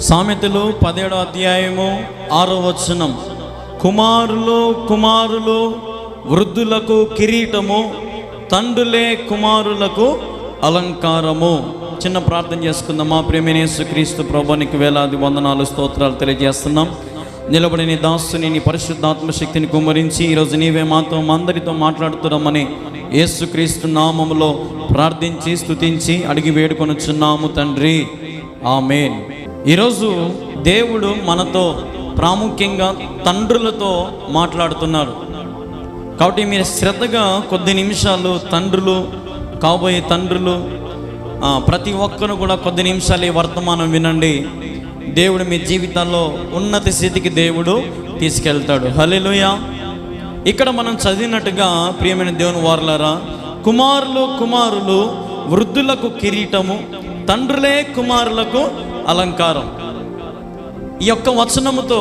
సామెతలు 17వ అధ్యాయము 6వ వచనం. కుమారులు వృద్ధులకు కిరీటము, తండ్రులే కుమారులకు అలంకారము. చిన్న ప్రార్థన చేసుకుందాం. మా ప్రియమైన యేసుక్రీస్తు ప్రభువునికి వేలాది వందనాలు, స్తోత్రాలు తెలియజేస్తున్నాం. నిలబడి నీ దాసుని నీ పరిశుద్ధాత్మ శక్తిని కుమ్మరించి ఈరోజు నీవే మాతో అందరితో మాట్లాడుతున్నామని యేసుక్రీస్తు నామములో ప్రార్థించి స్తుతించి అడిగి వేడుకొనుచున్నాము తండ్రి, ఆమేన్. ఈరోజు దేవుడు మనతో ప్రాముఖ్యంగా తండ్రులతో మాట్లాడుతున్నారు. కాబట్టి మీరు శ్రద్ధగా కొద్ది నిమిషాలు తండ్రులు, కాబోయే తండ్రులు, ప్రతి ఒక్కరు కూడా కొద్ది నిమిషాలు ఈ వర్తమానం వినండి. దేవుడు మీ జీవితాల్లో ఉన్నత స్థితికి దేవుడు తీసుకెళ్తాడు. హల్లెలూయా. ఇక్కడ మనం చదివినట్టుగా ప్రియమైన దేవుని వారలారా, కుమారులు వృద్ధులకు కిరీటము, తండ్రులే కుమారులకు అలంకారం. ఈ యొక్క వచనముతో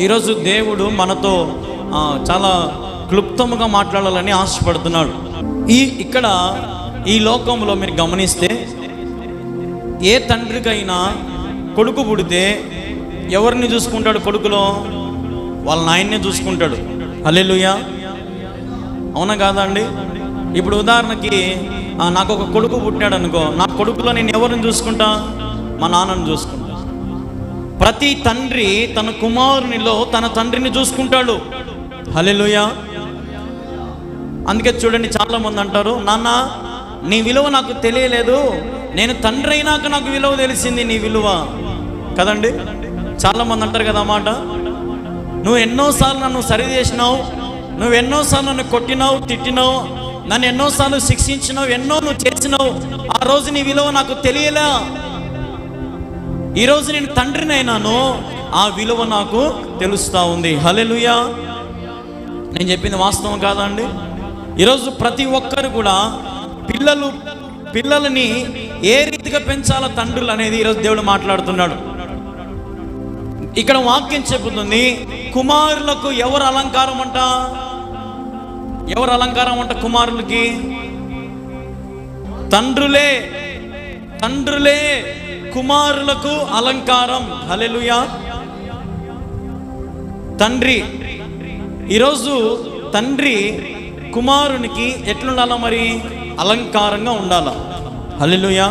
ఈరోజు దేవుడు మనతో చాలా క్లుప్తముగా మాట్లాడాలని ఆశపడుతున్నాడు. ఇక్కడ ఈ లోకంలో మీరు గమనిస్తే ఏ తండ్రికైనా కొడుకు పుడితే ఎవరిని చూసుకుంటాడు? కొడుకులో వాళ్ళ నాయన్నే చూసుకుంటాడు. హల్లెలూయా. అవునా కాదా అండి? ఇప్పుడు ఉదాహరణకి నాకు ఒక కొడుకు పుట్టాడు అనుకో, నా కొడుకులో నేను ఎవరిని చూసుకుంటా? మా నాన్నని చూసుకుంటా. ప్రతి తండ్రి తన కుమారునిలో తన తండ్రిని చూసుకుంటాడు. హల్లెలూయా. అందుకే చూడండి, చాలా మంది అంటారు, నాన్న నీ విలువ నాకు తెలియలేదు, నేను తండ్రి అయినాక నాకు విలువ తెలిసింది నీ విలువ. కదండి, చాలా మంది అంటారు కదా మాట. నువ్వు ఎన్నోసార్లు నన్ను సరి చేసినావు, నువ్వు ఎన్నోసార్లు నన్ను కొట్టినావు, తిట్టినావు, నన్ను ఎన్నోసార్లు శిక్షించినావు, ఎన్నో నువ్వు చేసినావు, ఆ రోజు నీ విలువ నాకు తెలియలే. ఈరోజు నేను తండ్రిని అయినాను, ఆ విలువ నాకు తెలుస్తూ ఉంది. హల్లెలూయా. నేను చెప్పింది వాస్తవం కాదా అండి? ఈరోజు ప్రతి ఒక్కరు కూడా పిల్లలని ఏ రీతిగా పెంచాలో తండ్రులు అనేది ఈరోజు దేవుడు మాట్లాడుతున్నాడు. ఇక్కడ వాక్యం చెబుతుంది, కుమారులకు ఎవరు అలంకారం అంట? ఎవరు అలంకారం అంట కుమారులకి? తండ్రులే కుమారులకు అలంకారం. హల్లెలూయా. తండ్రి, ఈరోజు తండ్రి కుమారునికి ఎట్లుండాలా? మరి అలంకారంగా ఉండాలా. హల్లెలూయా.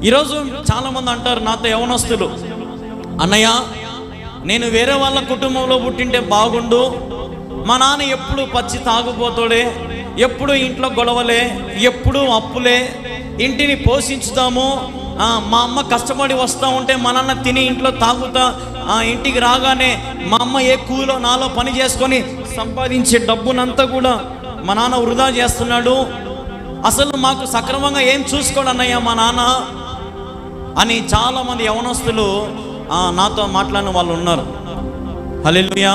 ఈరోజు చాలామంది అంటారు నాతో యవనస్తులు, అన్నయ్య నేను వేరే వాళ్ళ కుటుంబంలో పుట్టింటే బాగుండు, మా నాన్న ఎప్పుడు పచ్చి తాగుపోతాడే, ఎప్పుడు ఇంట్లో గొడవలే, ఎప్పుడు అప్పులే, ఇంటిని పోషించుతాము, మా అమ్మ కష్టపడి వస్తూ ఉంటే మా నాన్న తిని ఇంట్లో తాగుతా, ఇంటికి రాగానే మా అమ్మ ఏ కూలో నాలో పని చేసుకొని సంపాదించే డబ్బునంతా కూడా మా నాన్న వృధా చేస్తున్నాడు, అసలు మాకు సక్రమంగా ఏం చూసుకోడు అన్నయ్య మా నాన్న అని చాలామంది యవనస్తులు నాతో మాట్లాడిన వాళ్ళు ఉన్నారు. హల్లెలూయా.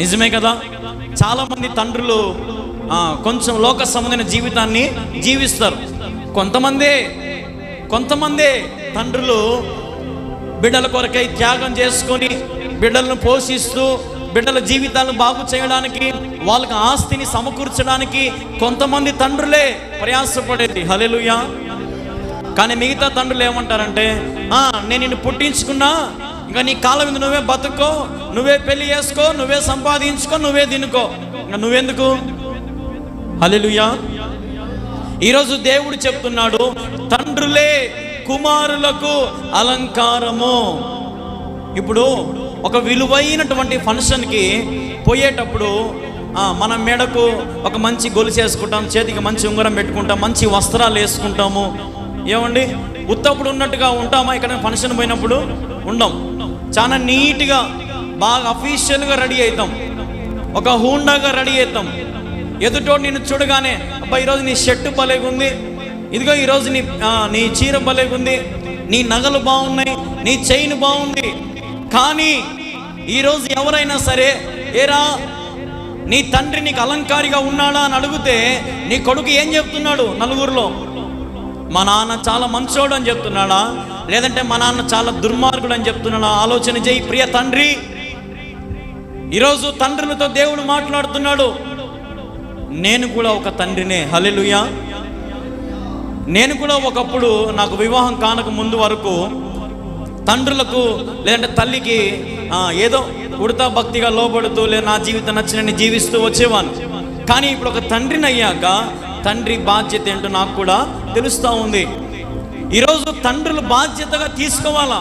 నిజమే కదా. చాలామంది తండ్రులు కొంచెం లోక సంబంధమైన జీవితాన్ని జీవిస్తారు. కొంతమందే తండ్రులు బిడ్డల కొరకై త్యాగం చేసుకొని బిడ్డలను పోషిస్తూ బిడ్డల జీవితాలను బాగు చేయడానికి, వాళ్ళకి ఆస్తిని సమకూర్చడానికి కొంతమంది తండ్రులే ప్రయాసపడేది. హల్లెలూయా. కానీ మిగతా తండ్రులు ఏమంటారంటే, నేను నిన్ను పుట్టించుకున్నా, ఇంకా నీ కాళ్ళ మీద నువ్వే బతుకో, నువ్వే పెళ్లి చేసుకో, నువ్వే సంపాదించుకో, నువ్వే తినుకో, ఇంకా నువ్వెందుకు? హల్లెలూయా. ఈరోజు దేవుడు చెప్తున్నాడు, తండ్రులే కుమారులకు అలంకారము. ఇప్పుడు ఒక విలువైనటువంటి ఫంక్షన్కి పోయేటప్పుడు మన మెడకు ఒక మంచి గొలుసు వేసుకుంటాం, చేతికి మంచి ఉంగరం పెట్టుకుంటాం, మంచి వస్త్రాలు వేసుకుంటాము. ఏమండి, ఉత్తప్పుడు ఉన్నట్టుగా ఉంటామా? ఇక్కడ ఫంక్షన్ పోయినప్పుడు ఉండం. చాలా నీట్గా బాగా అఫీషియల్గా రెడీ అవుతాం, ఒక హూండాగా రెడీ అవుతాం. ఎదుటోడు నిన్ను చూడగానే, అబ్బా ఈరోజు నీ షర్టు భలేగుంది, ఇదిగో ఈరోజు నీ చీర భలేగుంది, నీ నగలు బాగున్నాయి, నీ చైన్ బాగుంది. కానీ ఈరోజు ఎవరైనా సరే, ఏరా నీ తండ్రి నీకు అలంకారిగా ఉన్నాడా అని అడిగితే నీ కొడుకు ఏం చెప్తున్నాడు? నలుగురిలో మా నాన్న చాలా మంచోడు అని చెప్తున్నాడా, లేదంటే మా నాన్న చాలా దుర్మార్గుడు అని చెప్తున్నాడా? ఆలోచన చేయి ప్రియ తండ్రి. ఈరోజు తండ్రులతో దేవుడు మాట్లాడుతున్నాడు. నేను కూడా ఒక తండ్రినే. హల్లెలూయా. నేను కూడా ఒకప్పుడు నాకు వివాహం కానక ముందు వరకు తండ్రులకు లేదంటే తల్లికి ఏదో ఉడతా భక్తిగా లోబడుతూ లేదా నా జీవితం నచ్చినని జీవిస్తూ వచ్చేవాను. కానీ ఇప్పుడు ఒక తండ్రిని అయ్యాక తండ్రి బాధ్యత ఏంటో నాకు కూడా తెలుస్తూ ఉంది. ఈరోజు తండ్రులు బాధ్యతగా తీసుకోవాలా.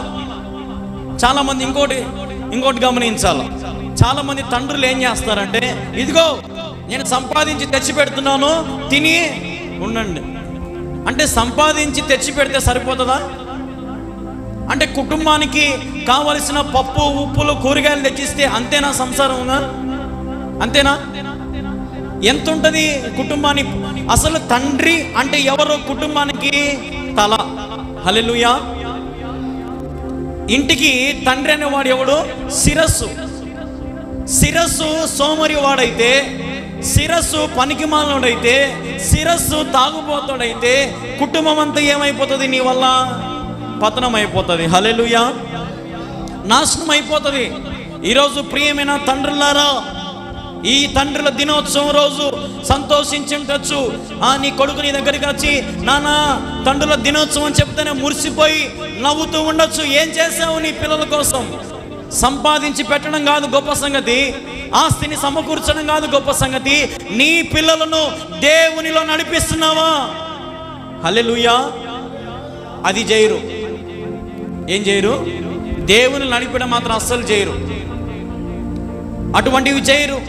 చాలామంది ఇంకోటి గమనించాలి. చాలామంది తండ్రులు ఏం చేస్తారంటే, ఇదిగో నేను సంపాదించి తెచ్చి పెడుతున్నాను, తిని ఉండండి అంటే సంపాదించి తెచ్చి పెడితే సరిపోతుందా? అంటే కుటుంబానికి కావలసిన పప్పు ఉప్పులు కూరగాయలు తెచ్చిస్తే అంతేనా సంసారం ఉందా? అంతేనా? ఎంత ఉంటుంది కుటుంబానికి? అసలు తండ్రి అంటే ఎవరు? కుటుంబానికి తల. హల్లెలూయా. ఇంటికి తండ్రి అనేవాడు ఎవడు? శిరస్సు. శిరస్సు సోమరి వాడైతే, శిరస్సు పనికిమాలినోడైతే, శిరస్సు తాగుబోతుడైతే కుటుంబం అంతా ఏమైపోతుంది? నీ వల్ల పతనం అయిపోతుంది. హల్లెలూయా. నాశనం అయిపోతుంది. ఈరోజు ప్రియమైన తండ్రులారా, ఈ తండ్రుల దినోత్సవం రోజు సంతోషించి ఉండొచ్చు. నీ కొడుకు నీ దగ్గరికి వచ్చి నాన్న తండ్రుల దినోత్సవం చెప్తేనే మురిసిపోయి నవ్వుతూ ఉండొచ్చు. ఏం చేసావు నీ పిల్లల కోసం? సంపాదించి పెట్టడం కాదు గొప్ప సంగతి, ఆస్తిని సమకూర్చడం కాదు గొప్ప సంగతి, నీ పిల్లలను దేవునిలో నడిపిస్తున్నావా? హల్లెలూయా. అది చేయరు. ఏం చేయరు? దేవుని నడిపడం మాత్రం అస్సలు చేయరు. అటువంటివి చేయరు.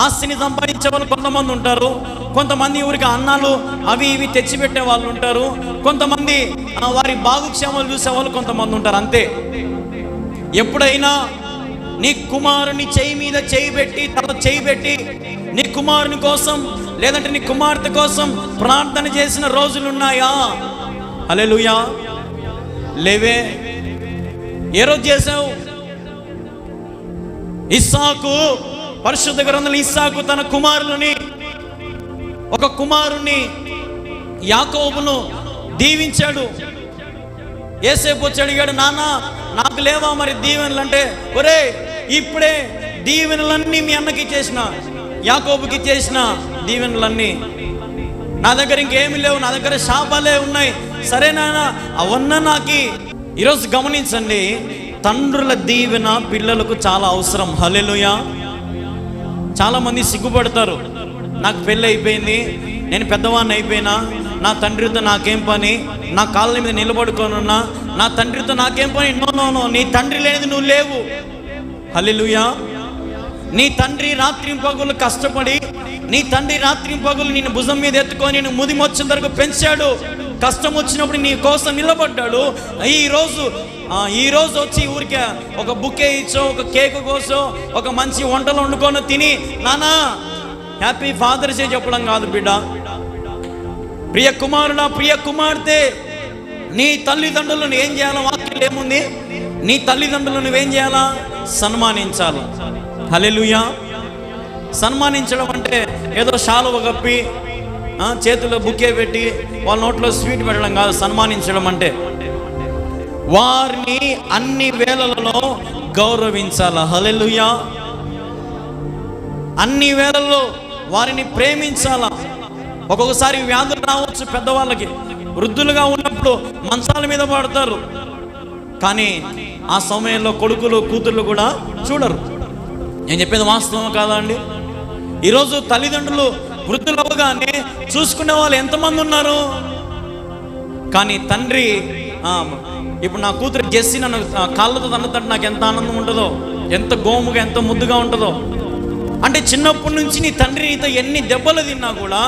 ఆస్తిని సంపాదించే వాళ్ళు కొంతమంది ఉంటారు, కొంతమంది ఊరికి అన్నాలు అవి ఇవి తెచ్చిపెట్టే వాళ్ళు ఉంటారు, కొంతమంది వారి బాగుక్షేమాలు చూసేవాళ్ళు కొంతమంది ఉంటారు. అంతే. ఎప్పుడైనా నీ కుమారుని చేయి మీద చేయి పెట్టి, తల చేయి పెట్టి నీ కుమారుని కోసం లేదంటే నీ కుమార్తె కోసం ప్రార్థన చేసిన రోజులున్నాయా? హల్లెలూయా. లేవే. ఏ రోజు చేసావు? ఇస్సాకు, పరిశుద్ధ గ్రంథంలో ఇస్సాకు తన ఒక కుమారుని యాకోబును దీవించాడు. ఏసేపు వచ్చి అడిగాడు, నాన్న నాకు లేవా మరి దీవెనలు? అంటే ఒరే ఇప్పుడే దీవెనలన్నీ మీ అన్నకి ఇచ్చేసిన, యాకోబుకి ఇచ్చేసిన దీవెనలన్నీ, నా దగ్గర ఇంకేమి లేవు, నా దగ్గర శాపాలే ఉన్నాయి. సరే నాన్న అవన్నా నాకి. ఈరోజు గమనించండి, తండ్రుల దీవెన పిల్లలకు చాలా అవసరం. హల్లెలూయా. చాలామంది సిగ్గుపడతారు. నాకు పెళ్ళి అయిపోయింది, నేను పెద్దవాడిని అయిపోయినా, నా తండ్రితో నాకేం పని, నా కాళ్ళ మీద నిలబడుకోనున్నా, నా తండ్రితో నాకేం పని? నో, నీ తండ్రి లేనిది నువ్వు లేవు. హల్లెలూయా. నీ తండ్రి రాత్రింపగలు కష్టపడి, నీ తండ్రి రాత్రింపగలు నిన్ను భుజం మీద ఎత్తుకొని నేను ముదిమొచ్చిన వరకు పెంచాడు. కష్టం వచ్చినప్పుడు నీ కోసం నిలబడ్డాడు. ఈ రోజు వచ్చి ఊరికే ఒక బుకే ఇచ్చో, ఒక కేక్ కోసో, ఒక మంచి వంటలు వండుకొని తిని నానా హ్యాపీ ఫాదర్స్ డే చెప్పడం కాదు బిడ్డ. ప్రియ కుమారుడా, ప్రియ కుమార్తె, నీ తల్లిదండ్రులను ఏం చేయాలా? వాక్యం ఏముంది? నీ తల్లిదండ్రులను నువ్వేం చేయాలా? సన్మానించాలి. హల్లెలూయా. సన్మానించడం అంటే ఏదో శాలువ కప్పి చేతిలో బుకే పెట్టి వాళ్ళ నోట్లో స్వీట్ పెట్టడం కాదు. సన్మానించడం అంటే వారిని అన్ని వేళలలో గౌరవించాల. హల్లెలూయా. అన్ని వేళల్లో వారిని ప్రేమించాల. ఒక్కొక్కసారి వ్యాధులు రావచ్చు పెద్దవాళ్ళకి, వృద్ధులుగా ఉన్నప్పుడు మంచాల మీద పడతారు. కానీ ఆ సమయంలో కొడుకులు కూతుర్లు కూడా చూడరు. నేను చెప్పేది వాస్తవం కాదా అండి? ఈరోజు తల్లిదండ్రులు వృద్ధులు అవగానే చూసుకునే వాళ్ళు ఎంతమంది ఉన్నారు? కానీ తండ్రి, ఇప్పుడు నా కూతురు జెస్సీ నన్ను కాళ్ళతో తన్నుతాడు, నాకు ఎంత ఆనందం ఉంటుందో, ఎంత గోముగా ఎంత ముద్దుగా ఉంటుందో. అంటే చిన్నప్పటి నుంచి నీ తండ్రి నీతో ఎన్ని దెబ్బలు తిన్నా కూడా,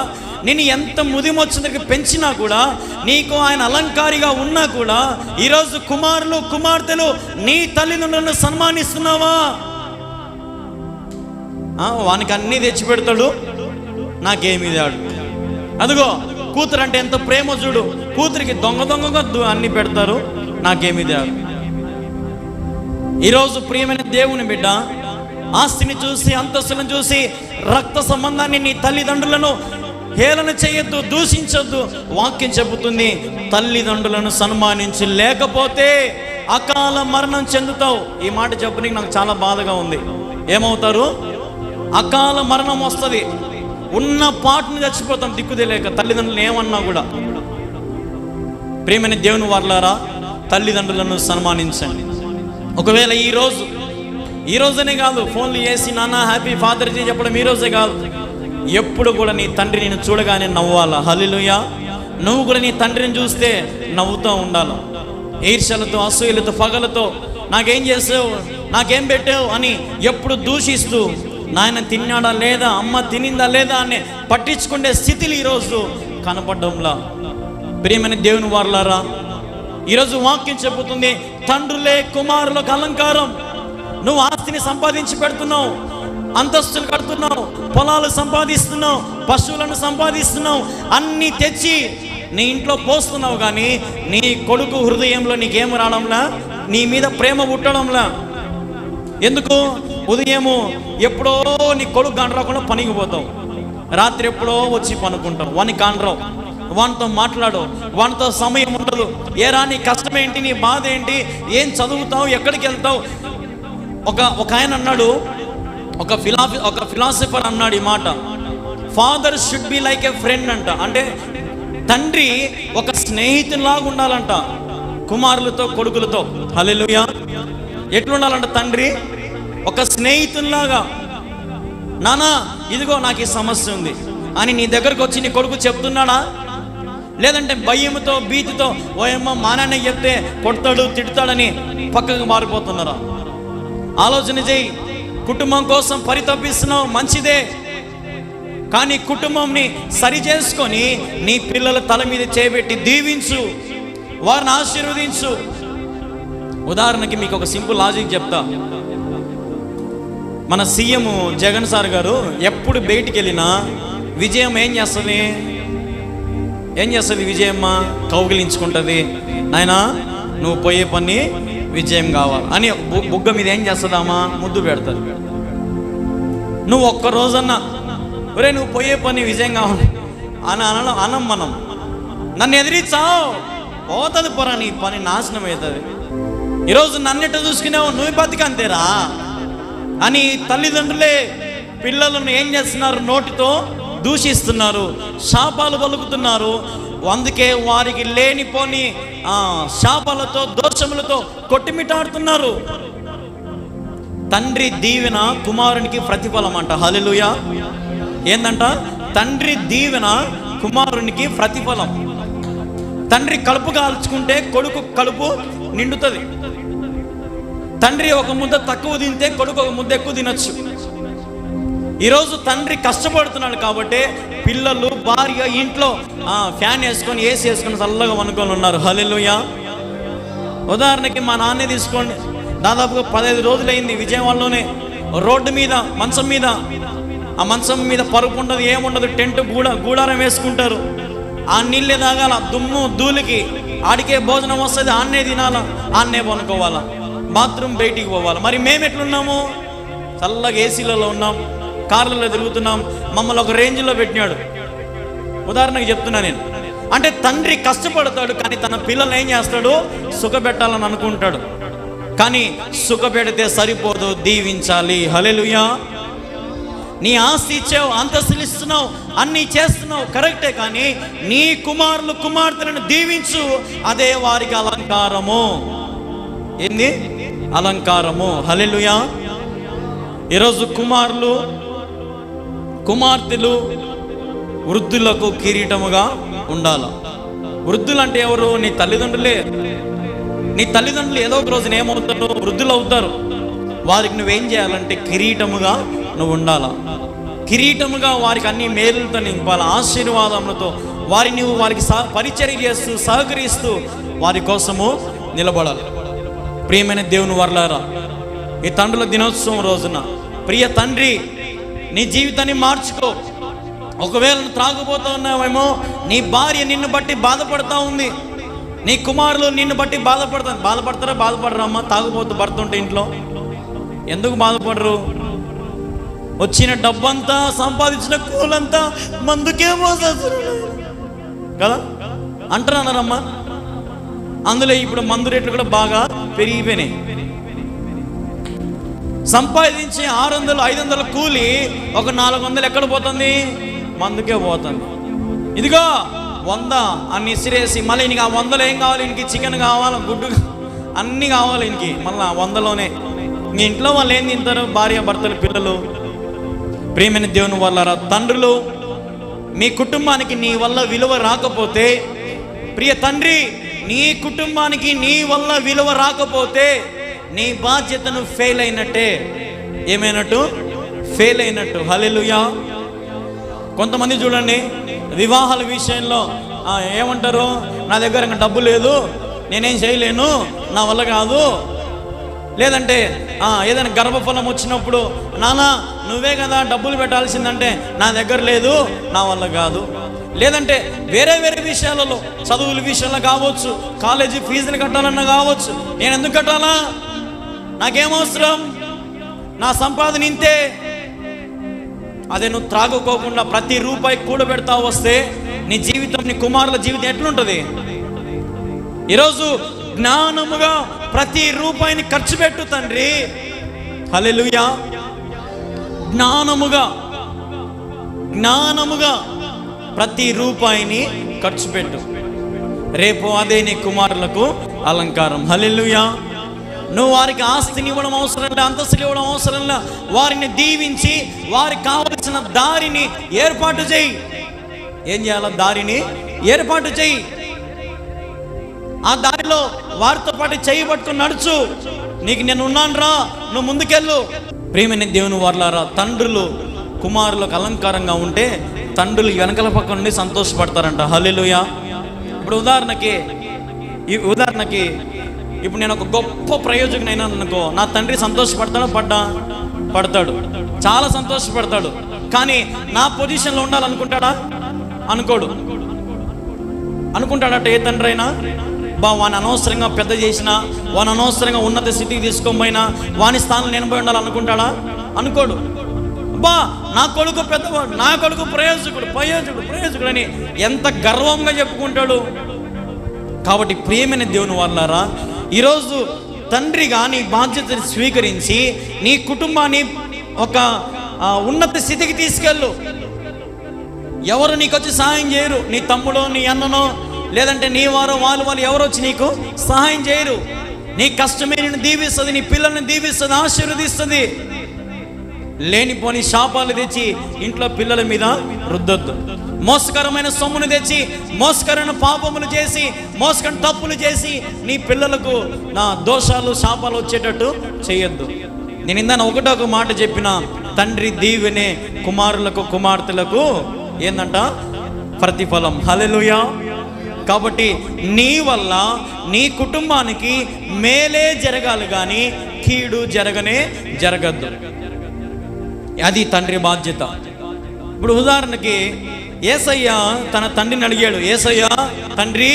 నేను ఎంత ముదిమొచ్చిన పెంచినా కూడా, నీకు ఆయన అలంకారిగా ఉన్నా కూడా, ఈరోజు కుమారులు కుమార్తెలు నీ తల్లిదండ్రులను సన్మానిస్తున్నావా? వానికి అన్నీ తెచ్చిపెడతాడు, నాకేమీ దాడు. అదిగో కూతురు అంటే ఎంత ప్రేమ చూడు, కూతురికి దొంగగా అన్ని పెడతారు, నాకేమీ దాడు. ఈరోజు ప్రియమైన దేవుని బిడ్డ, ఆస్తిని చూసి అంతస్తులను చూసి రక్త సంబంధాన్ని నీ తల్లిదండ్రులను హేళన చేయొద్దు, దూషించొద్దు. వాక్యం చెబుతుంది, తల్లిదండ్రులను సన్మానించి లేకపోతే అకాల మరణం చెందుతావు. ఈ మాట చెప్పడానికి నాకు చాలా బాధగా ఉంది. ఏమవుతారు? అకాల మరణం వస్తుంది. ఉన్న పాటను చచ్చిపోతాం దిక్కుదేలేక, తల్లిదండ్రులు ఏమన్నా కూడా. ప్రియమైన దేవుని వారలారా, తల్లిదండ్రులను సన్మానించండి. ఒకవేళ ఈ రోజనే కాదు, ఫోన్లు చేసి నాన్న హ్యాపీ ఫాదర్ డే చెప్పడం ఈ రోజే కాదు, ఎప్పుడు కూడా నీ తండ్రి నేను చూడగానే నవ్వాలా. హల్లెలూయా. నువ్వు కూడా నీ తండ్రిని చూస్తే నవ్వుతూ ఉండాలి. ఈర్ష్యలతో, అసూయలతో, పగలతో నాకేం చేసావు, నాకేం పెట్టావు అని ఎప్పుడు దూషిస్తూ నాయన తిన్నాడా లేదా, అమ్మ తినిందా లేదా అని పట్టించుకునే స్థితిలో ఈరోజు కనపడ్డంలా. ప్రియమైన దేవుని వారలారా, ఈరోజు వాక్యం చెబుతుంది, తండ్రులే కుమారులకు అలంకారం. నువ్వు ఆస్తిని సంపాదించి పెడుతున్నావు, అంతస్తులు కడుతున్నావు, పొలాలు సంపాదిస్తున్నావు, పశువులను సంపాదిస్తున్నావు, అన్నీ తెచ్చి నీ ఇంట్లో పోస్తున్నావు, కానీ నీ కొడుకు హృదయంలో నీకేం రావడంలా, నీ మీద ప్రేమ పుట్టడంలా. ఎందుకు? ఉదయము ఎప్పుడో నీ కొడుకు కానరాకుండా పనికి పోతావు, రాత్రి ఎప్పుడో వచ్చి పనుకుంటావు, వానికి కానరావు, వానితో మాట్లాడు, వానితో సమయం ఉండదు. ఏరా నీ కష్టం ఏంటి, నీ బాధ ఏంటి, ఏం చదువుతావు, ఎక్కడికి వెళ్తావు? ఒక ఆయన అన్నాడు, ఒక ఫిలాసఫర్ అన్నాడు ఈ మాట, father should be like A friend అంట. అంటే తండ్రి ఒక స్నేహితునిలాగా ఉండాలంట కుమారులతో, కొడుకులతో. హల్లెలూయా. ఎట్లుండాలంట తండ్రి? ఒక స్నేహితునిలాగా. నానా ఇదిగో నాకు ఈ సమస్య ఉంది అని నీ దగ్గరకు వచ్చి నీ కొడుకు చెప్తున్నాడా? లేదంటే భయంతో, భీతితో, ఓయమ్మ మా నాన్న చెప్తే కొడతాడు, తిడతాడని పక్కకు మారిపోతున్నారా? ఆలోచన చేయి. కుటుంబం కోసం పరితపిస్తున్నావు, మంచిదే, కానీ కుటుంబంని సరి చేసుకొని నీ పిల్లల తల మీద చేయబెట్టి దీవించు, వారిని ఆశీర్వదించు. ఉదాహరణకి మీకు ఒక సింపుల్ లాజిక్ చెప్తా. మన సీఎం జగన్ సార్ గారు ఎప్పుడు బయటికి వెళ్ళినా విజయం ఏం చేస్తుంది? విజయమ్మ కౌగిలించుకుంటుంది, నాయనా నువ్వు పోయే పని విజయం కావాలి అని బుగ్గ మీద ఏం చేస్తుందామా? ముద్దు పెడతారు. నువ్వు ఒక్క రోజన్నా ఒరే నువ్వు పోయే పని విజయం కావాలి అని అనం మనం. నన్ను ఎదిరించావు, పోతుంది పొరా, నీ పని నాశనం అవుతుంది. ఈరోజు నన్నెట్టు చూసుకునేవు, నువ్వు బతికంతేరా అని తల్లిదండ్రులే పిల్లలను ఏం చేస్తున్నారు? నోటితో దూషిస్తున్నారు, శాపాలు పలుకుతున్నారు. అందుకే వారికి లేనిపోని శాపాలతో, దోషములతో కొట్టిమిటాడుతున్నారు. తండ్రి దీవెన కుమారునికి ప్రతిఫలం అంట. హల్లెలూయా. ఏందంట? తండ్రి దీవెన కుమారునికి ప్రతిఫలం. తండ్రి కడుపు కాల్చుకుంటే కొడుకు కడుపు నిండుతుంది. తండ్రి ఒక ముద్ద తక్కువ తింటే కొడుకు ఒక ముద్ద ఎక్కువ తినొచ్చు. ఈరోజు తండ్రి కష్టపడుతున్నాడు కాబట్టి పిల్లలు, భార్య ఇంట్లో ఫ్యాన్ వేసుకొని, ఏసీ వేసుకొని చల్లగా అనుకొని ఉన్నారు. హల్లెలూయా. ఉదాహరణకి మా నాన్నే తీసుకోండి, దాదాపుగా 15 రోజులైంది విజయవాడలోనే రోడ్డు మీద మంచం మీద, ఆ మంచం మీద పరుపు ఉండదు, ఏముండదు, టెంట్ గూడారం వేసుకుంటారు. ఆ నీళ్ళే తాగాల, దుమ్ము ధూళికి ఆడికే భోజనం వస్తుంది, ఆన్నే తినాలా, ఆన్నే పనుకోవాలా, బాత్రూమ్ బయటికి పోవాలి. మరి మేము ఎట్లున్నాము? చల్లగా ఏసీలలో ఉన్నాం, కార్లలో తిరుగుతున్నాం, మమ్మల్ని ఒక రేంజ్లో పెట్టినాడు. ఉదాహరణకు చెప్తున్నా నేను. అంటే తండ్రి కష్టపడతాడు, కానీ తన పిల్లలు ఏం చేస్తాడు? సుఖపెట్టాలని అనుకుంటాడు. కానీ సుఖపెడితే సరిపోదు, దీవించాలి. హల్లెలూయా. నీ ఆస్తి ఇచ్చావు, అంతస్తులు ఇస్తున్నావు, అన్నీ చేస్తున్నావు, కరెక్టే, కానీ నీ కుమారులు, కుమార్తెలను దీవించు, అదే వారికి అలంకారము. ఏంది? అలంకారము. హల్లెలూయా. ఈరోజు కుమారులు, కుమార్తెలు వృద్ధులకు కిరీటముగా ఉండాలి. వృద్ధులు అంటే ఎవరు? నీ తల్లిదండ్రులే. నీ తల్లిదండ్రులు ఏదో ఒక రోజున ఏమవుతారు? వృద్ధులు అవుతారు. వారికి నువ్వేం చేయాలంటే కిరీటముగా నువ్వు ఉండాలా. కిరీటముగా వారికి అన్ని మేలులతో నింపాలి, ఆశీర్వాదములతో వారికి పరిచర్య చేస్తూ, సహకరిస్తూ వారి కోసము నిలబడాలి. ప్రియమైన దేవుని వర్లారా, ఈ తండ్రుల దినోత్సవం రోజున ప్రియ తండ్రి, నీ జీవితాన్ని మార్చుకో. ఒకవేళ త్రాగుపోతూ ఉన్నావేమో, నీ భార్య నిన్ను బట్టి బాధపడతా ఉంది, నీ కుమారులు నిన్ను బట్టి బాధపడతారా? బాధపడరమ్మా? తాగుపోతూ భర్త ఉంటే ఇంట్లో ఎందుకు బాధపడరు? వచ్చిన డబ్బంతా, సంపాదించిన కూలంతా మందుకే మోసేస్తారు కదా అంటున్నారమ్మా. అందులో ఇప్పుడు మందు రేట్లు కూడా బాగా పెరిగిపోయినాయి. సంపాదించి 600, 500 కూలి ఒక 400 ఎక్కడ పోతుంది? మందుకే పోతుంది. ఇదిగో 100 అన్ని ఇసిరేసి మళ్ళీ ఈయనకి ఆ 100లో ఏం కావాలి, ఈయనకి చికెన్ కావాలి, గుడ్డు అన్నీ కావాలి ఈయనకి, మళ్ళీ 100లోనే. మీ ఇంట్లో వాళ్ళు ఏం తింటారు? భార్య భర్తలు, పిల్లలు. ప్రియమైన దేవుని వల్ల తండ్రులు, మీ కుటుంబానికి నీ వల్ల విలువ రాకపోతే, ప్రియ తండ్రి నీ కుటుంబానికి నీ వల్ల విలువ రాకపోతే నీ బాధ్యతను ఫెయిల్ అయినట్టే. ఏమైనట్టు? ఫెయిల్ అయినట్టు. హల్లెలూయా. కొంతమంది చూడండి, వివాహాల విషయంలో ఏమంటారు, నా దగ్గర ఇంకా డబ్బు లేదు, నేనేం చేయలేను, నా వల్ల కాదు. లేదంటే ఏదైనా గర్భఫలం వచ్చినప్పుడు, నానా నువ్వే కదా డబ్బులు పెట్టాల్సిందంటే, నా దగ్గర లేదు, నా వల్ల కాదు. లేదంటే వేరే వేరే విషయాలలో, చదువుల విషయంలో కావచ్చు, కాలేజీ ఫీజులు కట్టాలన్నా కావచ్చు, నేను ఎందుకు కట్టాలా, నాకేమవసరం, నా సంపాదన ఇంతే. అదే నువ్వు త్రాగుకోకుండా ప్రతి రూపాయి కూడబెడతా వస్తే నీ జీవితం, నీ కుమారుల జీవితం ఎట్లుంటుంది? ఈరోజు జ్ఞానముగా ప్రతి రూపాయిని ఖర్చు పెట్టు తండ్రి. హల్లెలూయా. జ్ఞానముగా ప్రతి రూపాయిని ఖర్చు పెట్టు. రేపు అదే నీ కుమారులకు అలంకారం. హల్లెలూయా. నువ్వు వారికి ఆస్తిని ఇవ్వడం అవసరం లే, అంతస్తులు ఇవ్వడం అవసరం లే. వారిని దీవించి వారికి కావలసిన దారిని ఏర్పాటు చేయి. ఏం చేయాల? దారిని ఏర్పాటు చేయి. ఆ దారిలో వారితో పాటు చేయి పట్టుకుని నడుచు. నీకు నేను ఉన్నాను రా, నువ్వు ముందుకెళ్ళు. ప్రియమైన దేవుని వారలారా, తండ్రులు కుమారులకు అలంకారంగా ఉంటే తండ్రులు వెనకల పక్క నుండి సంతోషపడతారంట. హల్లెలూయా. ఇప్పుడు ఉదాహరణకి ఇప్పుడు నేను ఒక గొప్ప ప్రయోజకునైనా అనుకో, నా తండ్రి సంతోషపడతాడా? పడతాడు, చాలా సంతోషపడతాడు. కానీ నా పొజిషన్లో ఉండాలనుకుంటాడా? అనుకుంటాడట ఏ తండ్రి అయినా. వాని అనవసరంగా పెద్ద చేసినా, వాని అనవసరంగా ఉన్నత స్థితికి తీసుకోపోయినా, వాని స్థానంలో నేను పోయి ఉండాలనుకుంటాడా? అనుకోడు. నా కొడుకు పెద్దవాడు, నా కొడుకు ప్రయోజకుడు అని ఎంత గర్వంగా చెప్పుకుంటాడు. కాబట్టి ప్రియమైన దేవుని వాళ్ళారా, ఈరోజు తండ్రిగా నీ బాధ్యతను స్వీకరించి నీ కుటుంబాన్ని ఒక ఉన్నత స్థితికి తీసుకెళ్ళు. ఎవరు నీకు వచ్చి సహాయం చేయరు. నీ తమ్ముడో, నీ అన్ననో, లేదంటే నీ వారో, వాళ్ళు ఎవరు వచ్చి నీకు సహాయం చేయరు. నీ కష్టమే నిన్ను దీవిస్తుంది, నీ పిల్లల్ని దీవిస్తుంది, ఆశీర్వదిస్తుంది. లేనిపోని శాపాలు తెచ్చి ఇంట్లో పిల్లల మీద రుద్దొద్దు. మోసకరమైన సొమ్మును తెచ్చి, మోసకరమైన పాపములు చేసి, మోసకరమైన తప్పులు చేసి నీ పిల్లలకు నా దోషాలు, శాపాలు వచ్చేటట్టు చేయొద్దు. నేను ఇందాక ఒకటొక మాట చెప్పిన, తండ్రి దీవెనే కుమారులకు కుమార్తెలకు ఏందంట? ప్రతిఫలం. హల్లెలూయా. కాబట్టి నీ వల్ల నీ కుటుంబానికి మేలే జరగాలి కానీ కీడు జరగద్దు. అది తండ్రి బాధ్యత. ఇప్పుడు ఉదాహరణకి యేసయ్య తన తండ్రిని అడిగాడు, యేసయ్య తండ్రి,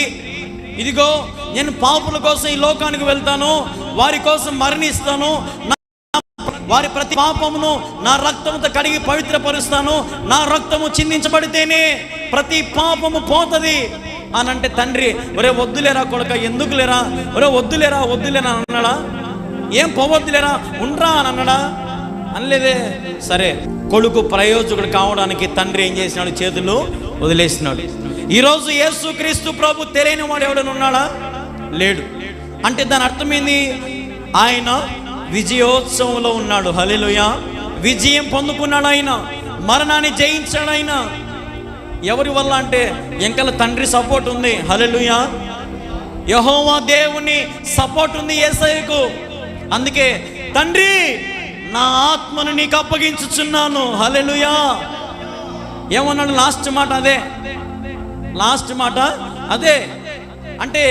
ఇదిగో నేను పాపుల కోసం ఈ లోకానికి వెళ్తాను, వారి కోసం మరణిస్తాను, వారి ప్రతి పాపమును నా రక్తముతో కడిగి పవిత్రపరుస్తాను, నా రక్తము చిందించబడితేనే ప్రతి పాపము పోతుంది అని అంటే తండ్రి, ఒరే వద్దులేరా కొడుక, ఎందుకు లేరా, ఒరే వద్దులేరా అన్నాడా? ఏం పోవద్దులేరా, ఉండ్రా అని అన్నాడా? అనలేదే. సరే, కొడుకు ప్రయోజకుడు కావడానికి తండ్రి ఏం చేసినాడు? చేతులు వదిలేసినాడు. ఈరోజు యేసుక్రీస్తు ప్రభు తెలియని వాడు ఎవడైనా ఉన్నాడా? లేడు. అంటే దాని అర్థమైంది, ఆయన విజయోత్సవంలో ఉన్నాడు. హల్లెలూయా. విజయం పొందుకున్నాడు ఆయన, మరణాన్ని జయించాడు ఆయన. ఎవరి వల్ల అంటే ఎంకల తండ్రి సపోర్ట్ ఉంది. హల్లెలూయా. యెహోవా దేవుని సపోర్ట్ ఉంది యేసయ్యకు. అందుకే తండ్రి నా ఆత్మను నీకు అప్పగించుచున్నాను. హల్లెలూయా. ఏమన్నాడు? లాస్ట్ మాట అదే. అంటే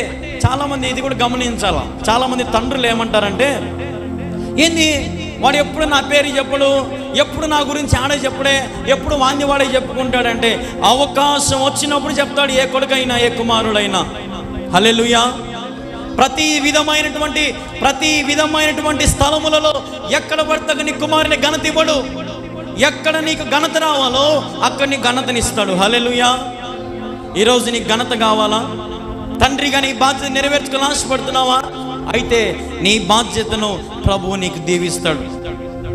చాలామంది ఇది కూడా గమనించాలా. చాలామంది తండ్రులు ఏమంటారంటే, ఏంది వాడు ఎప్పుడు నా పేరు చెప్పడు, ఎప్పుడు నా గురించి ఆడే చెప్పడే, ఎప్పుడు వాంది వాడే చెప్పుకుంటాడంటే, అవకాశం వచ్చినప్పుడు చెప్తాడు ఏ కొడుకైనా, ఏ కుమారుడైనా. హల్లెలూయా. ప్రతి విధమైనటువంటి స్థలములలో ఎక్కడ పడతాక నీ కుమారుని ఘనత ఇవ్వడు. ఎక్కడ నీకు ఘనత రావాలో అక్కడ నీ ఘనతనిస్తాడు. హల్లెలూయా. ఈరోజు నీకు ఘనత కావాలా? తండ్రిగా నీ బాధ్యత నెరవేర్చుకొని ఆశపడుతున్నావా? అయితే నీ బాధ్యతను ప్రభువు నీకు దీవిస్తాడు.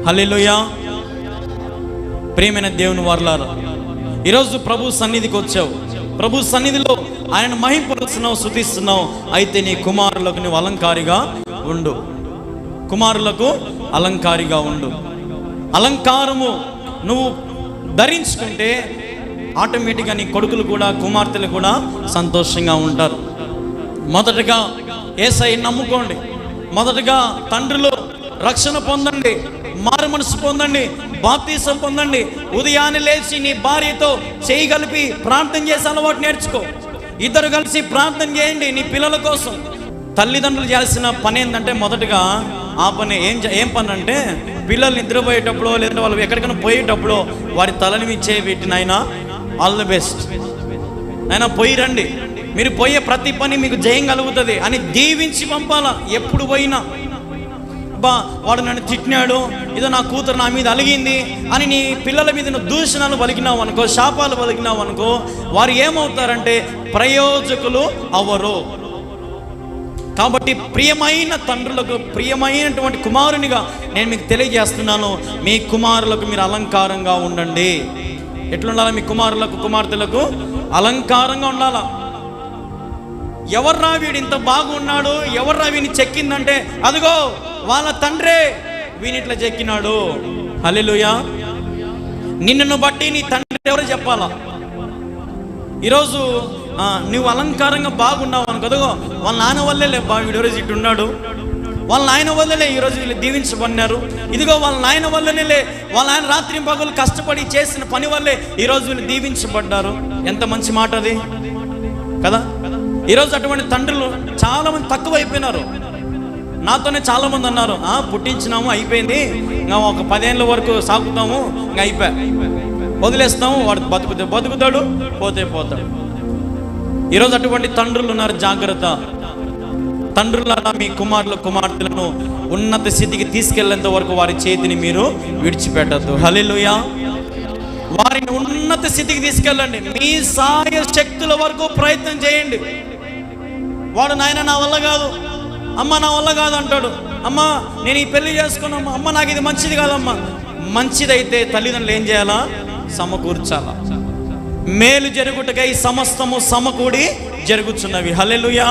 హల్లెలూయా. ప్రియమైన దేవుని వారలారా, ఈరోజు ప్రభు సన్నిధికి వచ్చావు, ప్రభు సన్నిధిలో ఆయన మహింపరుస్తున్నావు, స్తుతిస్తున్నావు. అయితే నీ కుమారులకు నువ్వు అలంకారిగా ఉండు, కుమారులకు అలంకారిగా ఉండు. అలంకారము నువ్వు ధరించుకుంటే ఆటోమేటిక్గా నీ కొడుకులు కూడా కుమార్తెలు కూడా సంతోషంగా ఉంటారు. మొదటగా యేసయ్యను నమ్ముకోండి. మొదటగా తండ్రులు రక్షణ పొందండి, మారు మనసు పొందండి, బాప్తీసం పొందండి. ఉదయాన్నే లేచి నీ భార్యతో చేయి కలిపి ప్రార్థన చేసే అలవాటు నేర్చుకో. ఇద్దరు కలిసి ప్రార్థన చేయండి నీ పిల్లల కోసం. తల్లిదండ్రులు చేయాల్సిన పని ఏంటంటే మొదటగా ఆ పని ఏం పని అంటే పిల్లలు నిద్రపోయేటప్పుడు లేదంటే వాళ్ళు ఎక్కడికైనా పోయేటప్పుడు వారి తలని ఇచ్చే వీటినైనా ఆల్ ది బెస్ట్ అయినా పోయి రండి, మీరు పోయే ప్రతి పని మీకు జయం కలుగుతుంది అని దీవించి పంపాలా. ఎప్పుడు పోయినా వాడు నన్ను తిట్టినాడు, ఏదో నా కూతురు నా మీద అలిగింది అని నీ పిల్లల మీద నువ్వు దూషణలు పలికినావు అనుకో, శాపాలు పలికినావు అనుకో, వారు ఏమవుతారంటే ప్రయోజకులు అవ్వరు. కాబట్టి ప్రియమైన తండ్రులకు, ప్రియమైనటువంటి కుమారునిగా నేను మీకు తెలియజేస్తున్నాను, మీ కుమారులకు మీరు అలంకారంగా ఉండండి. ఎట్లుండాలా? మీ కుమారులకు కుమార్తెలకు అలంకారంగా ఉండాలా. ఎవర్రా వీడు ఇంత బాగున్నాడు, ఎవర్రా వీని చెక్కిందంటే అదిగో వాళ్ళ తండ్రే వీనిట్లా చెక్కినాడు. హల్లెలూయా. నిన్ను బట్టి నీ తండ్రి ఎవరు చెప్పాలా? ఈరోజు నువ్వు అలంకారంగా బాగున్నావు అనుకో, వాళ్ళ నాన్న వల్లే వీడు ఈరోజు ఇటు ఉన్నాడు, వాళ్ళ నాయన వల్లనే ఈరోజు వీళ్ళు దీవించబడినారు. ఇదిగో వాళ్ళ నాయన వల్లనే, వాళ్ళ ఆయన రాత్రి పగలు కష్టపడి చేసిన పని వల్లే ఈరోజు వీళ్ళు దీవించబడ్డారు. ఎంత మంచి మాట అది కదా. ఈరోజు అటువంటి తండ్రులు చాలామంది తక్కువైపోయినారు. నాతోనే చాలామంది అన్నారు, పుట్టించినాము అయిపోయింది, ఇంకా ఒక 10 ఏళ్ళ వరకు సాగుతాము, ఇంకా అయిపోయా, వదిలేస్తాము, వాడు బతుకుతాడు, పోతాడు. ఈరోజు అటువంటి తండ్రులు ఉన్నారు. జాగ్రత్త. తండ్రులారా మీ కుమారులు కుమార్తెలను ఉన్నత స్థితికి తీసుకెళ్లేంత వరకు వారి చేతిని మీరు విడిచిపెట్టద్దు. హల్లెలూయా. వారిని ఉన్నత స్థితికి తీసుకెళ్ళండి. మీ సాయ శక్తుల వరకు ప్రయత్నం చేయండి. వాడు నాయన నా వల్ల కాదు, అమ్మ నా వల్ల కాదు అంటాడు. అమ్మ నేను ఈ పెళ్లి చేసుకున్నామ్మా, అమ్మ నాకు ఇది మంచిది కాదమ్మా. మంచిదైతే తల్లిదండ్రులు ఏం చేయాలా? సమకూర్చాలా. మేలు జరుగుటకై సమస్తము సమకూడి జరుగుతున్నవి. హల్లెలూయా.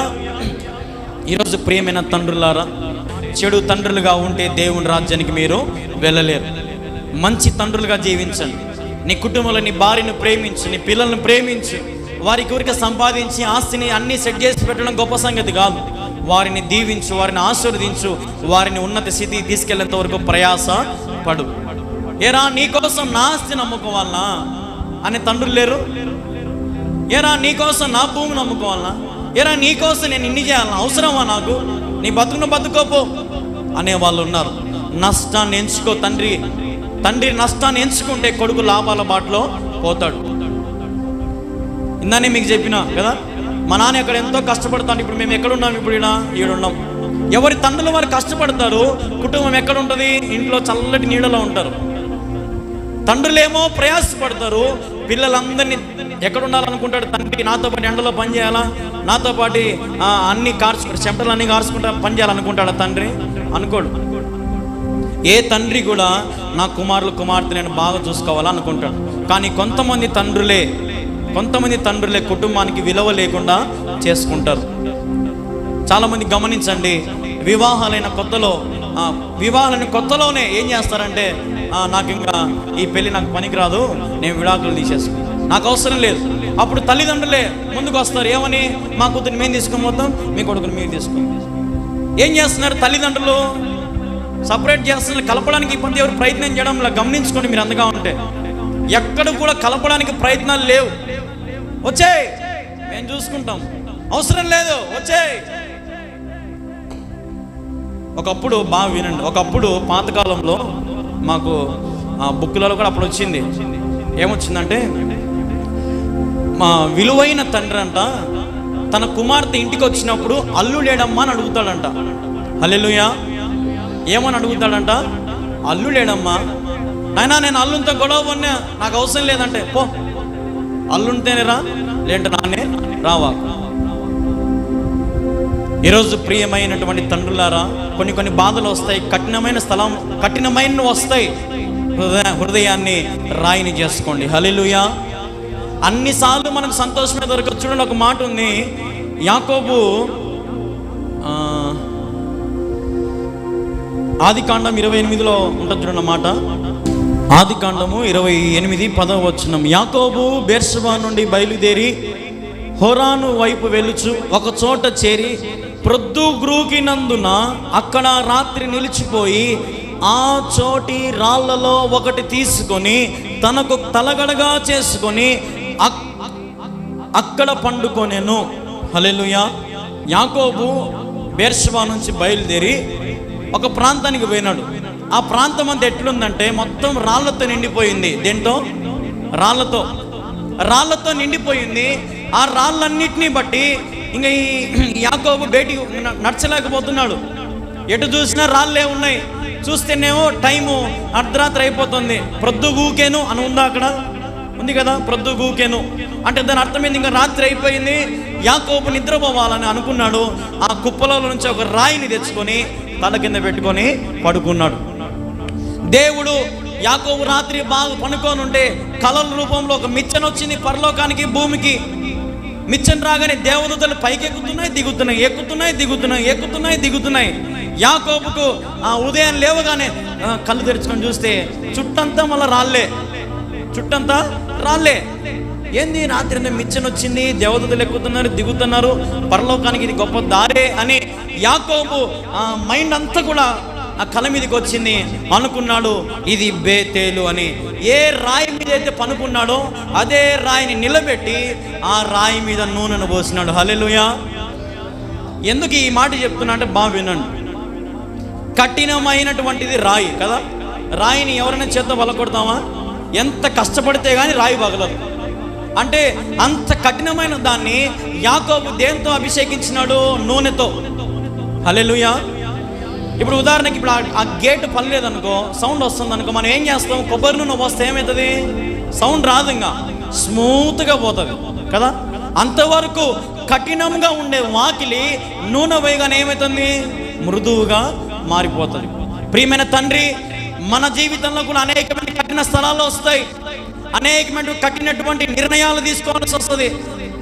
ఈరోజు ప్రియమైన తండ్రులారా, చెడు తండ్రులుగా ఉంటే దేవుని రాజ్యానికి మీరు వెళ్ళలేరు. మంచి తండ్రులుగా జీవించండి. నీ కుటుంబంలో నీ భార్యను ప్రేమించు, నీ పిల్లలను ప్రేమించు. వారి కోరిక సంపాదించి ఆస్తిని అన్నీ సెట్ చేసి పెట్టడం గొప్ప సంగతి కాదు. వారిని దీవించు, వారిని ఆశీర్వదించు, వారిని ఉన్నత స్థితికి తీసుకెళ్లేంత వరకు ప్రయాస పడు. ఏరా నీకోసం నా ఆస్తి నమ్ముకోవాలనా అనే తండ్రులు లేరు? ఏరా నీకోసం నా భూమి నమ్ముకోవాలనా? ఏరా నీకోసం నేను ఇన్ని చేయాలన్నా? అవసరమా నాకు? నీ బతుకోపో అనే వాళ్ళు ఉన్నారు. నష్టాన్ని ఎంచుకో. తండ్రి నష్టాన్ని ఎంచుకుంటే కొడుకు లాభాల బాటలో పోతాడు. ఇందానే మీకు చెప్పినా కదా, మా నాన్న ఎక్కడ ఎంతో కష్టపడతాను. ఇప్పుడు మేము ఎక్కడున్నాం? ఇప్పుడు ఈడున్నాం. ఎవరి తండ్రులు వారు కష్టపడతారు, కుటుంబం ఎక్కడ ఉంటుంది? ఇంట్లో చల్లటి నీళ్ళలో ఉంటారు. తండ్రులేమో ప్రయాసపడతారు, పిల్లలందరినీ ఎక్కడ ఉండాలనుకుంటాడు తండ్రి? నాతో పాటు ఎండలో పని చేయాలా, నాతో పాటు అన్ని చెమటలు అన్నీ కార్చుకుంటా పని చేయాలనుకుంటాడా తండ్రి? అనుకోడు. ఏ తండ్రి కూడా నా కుమారులు కుమార్తె నేను బాగా చూసుకోవాలనుకుంటాడు. కానీ కొంతమంది తండ్రులే కుటుంబానికి విలువ లేకుండా చేసుకుంటారు. చాలామంది గమనించండి, వివాహాలైన కొత్తలోనే ఏం చేస్తారంటే, నాకు ఇంకా ఈ పెళ్ళి నాకు పనికిరాదు, నేను విడాకులు తీసేసుకున్నాను, నాకు అవసరం లేదు. అప్పుడు తల్లిదండ్రులే ముందుకు వస్తారు. ఏమని? మా కూతురిని మేము తీసుకొని పోతాం, మీ కొడుకుని మీరు తీసుకుని. ఏం చేస్తున్నారు తల్లిదండ్రులు? సపరేట్ చేస్తున్నారు. కలపడానికి ఇప్పుడు ఎవరు ప్రయత్నం చేయడం గమనించుకోండి. మీరు అంతగా ఉంటే ఎక్కడ కూడా కలపడానికి ప్రయత్నాలు లేవు. వచ్చేయ్ మేము చూసుకుంటాం, అవసరం లేదు, వచ్చేయ్. ఒకప్పుడు బాగా వినండి, ఒకప్పుడు పాతకాలంలో మాకు బుక్కులలో కూడా అప్పుడు వచ్చింది. ఏమొచ్చిందంటే, మా విలువైన తండ్రి అంట తన కుమార్తె ఇంటికి వచ్చినప్పుడు అల్లు లేడమ్మా అని అడుగుతాడంట. హల్లెలూయా. ఏమని అడుగుతాడంట? అల్లు లేడమ్మా. అయినా నేను అల్లుంతో గొడవ పడినా నాకు అవసరం లేదంటే, పో అల్లుంటేనే రా, లేదంటే నాన్నే రావా. ఈరోజు ప్రియమైనటువంటి తండ్రులారా, కొన్ని బాధలు వస్తాయి, కఠినమైన వస్తాయి. హృదయాన్ని రాయిని చేసుకోండి. హల్లెలూయా. అన్నిసార్లు మనకు సంతోషమే దొరకదు. చూడండి, ఒక మాట ఉంది, యాకోబు ఆదికాండం 28లో ఉంటుంది చూడండి మాట. ఆదికాండము 28:10 యాకోబు బెర్షెబా నుండి బయలుదేరి హోరాను వైపు వెళ్ళుచు ఒక చోట చేరి ప్రొద్దుగ్రూకినందున అక్కడ రాత్రి నిలిచిపోయి ఆ చోటి రాళ్లలో ఒకటి తీసుకొని తనకు తలగడగా చేసుకొని అక్కడ పండుకొనెను. హల్లెలూయా. యాకోబు బెర్షెబా నుంచి బయలుదేరి ఒక ప్రాంతానికి పోయినాడు. ఆ ప్రాంతం అంతా ఎట్లుందంటే మొత్తం రాళ్లతో నిండిపోయింది. దేంతో? రాళ్లతో నిండిపోయింది. ఆ రాళ్ళన్నిటినీ బట్టి ఇంకా ఈ యాకోబు బయటికి నడచలేకపోతున్నాడు. ఎటు చూసినా రాళ్ళే ఉన్నాయి. చూస్తేనేమో టైము అర్ధరాత్రి అయిపోతుంది. ప్రొద్దుగూకెను అని ఉందా? అక్కడ ఉంది కదా, ప్రొద్దుగూకెను అంటే దాని అర్థమైంది ఇంకా రాత్రి అయిపోయింది. యాకోబు నిద్రపోవాలని అనుకున్నాడు. ఆ కుప్పలలో నుంచి ఒక రాయిని తెచ్చుకొని తల కింద పెట్టుకొని పడుకున్నాడు. దేవుడు యాకోబు రాత్రి బాగా పనుకొని ఉంటే కలల రూపంలో ఒక మిచ్చన వచ్చింది పరలోకానికి, భూమికి. మిచ్చన రాగానే దేవదూతలు పైకి ఎక్కుతున్నాయి. యాకోబుకు ఆ ఉదయం లేవగానే కళ్ళు తెరుచుకొని చూస్తే చుట్టంతా మళ్ళీ రాళ్ళే. ఏంది రాత్రి మిచ్చన వచ్చింది, దేవదూతలు ఎక్కుతున్నారు దిగుతున్నారు, పరలోకానికి ఇది గొప్ప దారే అని యాకోబు ఆ మైండ్ అంతా కూడా ఆ కళ మీదకి వచ్చింది. అనుకున్నాడు ఇది బేతేలు అని. ఏ రాయి మీద అయితే పనుకున్నాడో అదే రాయిని నిలబెట్టి ఆ రాయి మీద నూనెను పోసినాడు. హల్లెలూయా. ఎందుకు ఈ మాట చెప్తున్నా అంటే బాగా వినండి. కఠినమైనటువంటిది రాయి కదా. రాయిని ఎవరైనా చేత వలకొడతామా? ఎంత కష్టపడితే కానీ రాయి పగలదు. అంటే అంత కఠినమైన దాన్ని యాకోబు దేంతో అభిషేకించినాడు? నూనెతో. హల్లెలూయా. ఇప్పుడు ఉదాహరణకి ఇప్పుడు ఆ గేట్ పర్లేదనుకో, సౌండ్ వస్తుంది అనుకో, మనం ఏం చేస్తాం? కొబ్బరి నూనె పోస్తే ఏమవుతుంది? సౌండ్ రాదు, ఇంకా స్మూత్గా పోతుంది కదా. అంతవరకు కఠినంగా ఉండే వాకిలి నూనె వేయగానే ఏమవుతుంది? మృదువుగా మారిపోతుంది. ప్రియమైన తండ్రి, మన జీవితంలో కూడా అనేకమైన కఠిన స్థలాలు వస్తాయి. అనేకమైన కఠినటువంటి నిర్ణయాలు తీసుకోవాల్సి వస్తుంది,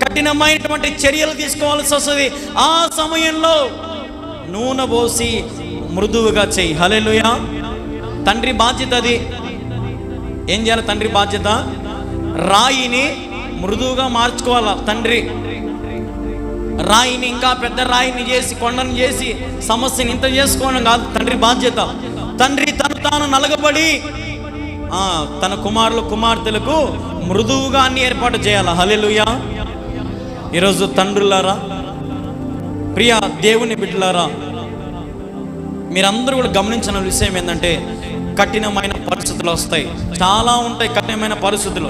కఠినమైనటువంటి చర్యలు తీసుకోవాల్సి వస్తుంది. ఆ సమయంలో నూనె పోసి మృదువుగా చెయ్యి. హల్లెలూయా. తండ్రి బాధ్యత అది. ఏం చేయాలి? తండ్రి బాధ్యత రాయిని మృదువుగా మార్చుకోవాలా. తండ్రి రాయిని ఇంకా పెద్ద రాయిని చేసి, కొండను చేసి సమస్యని ఇంత చేసుకోవడం కాదు తండ్రి బాధ్యత. తండ్రి తాను నలగబడి తన కుమారులు కుమార్తెలకు మృదువుగా అన్ని ఏర్పాటు చేయాలి. హల్లెలూయా. ఈరోజు తండ్రులారా, ప్రియ దేవుని బిడ్డలారా, మీరందరూ కూడా గమనించిన విషయం ఏంటంటే కఠినమైన పరిస్థితులు వస్తాయి, చాలా ఉంటాయి కఠినమైన పరిస్థితులు.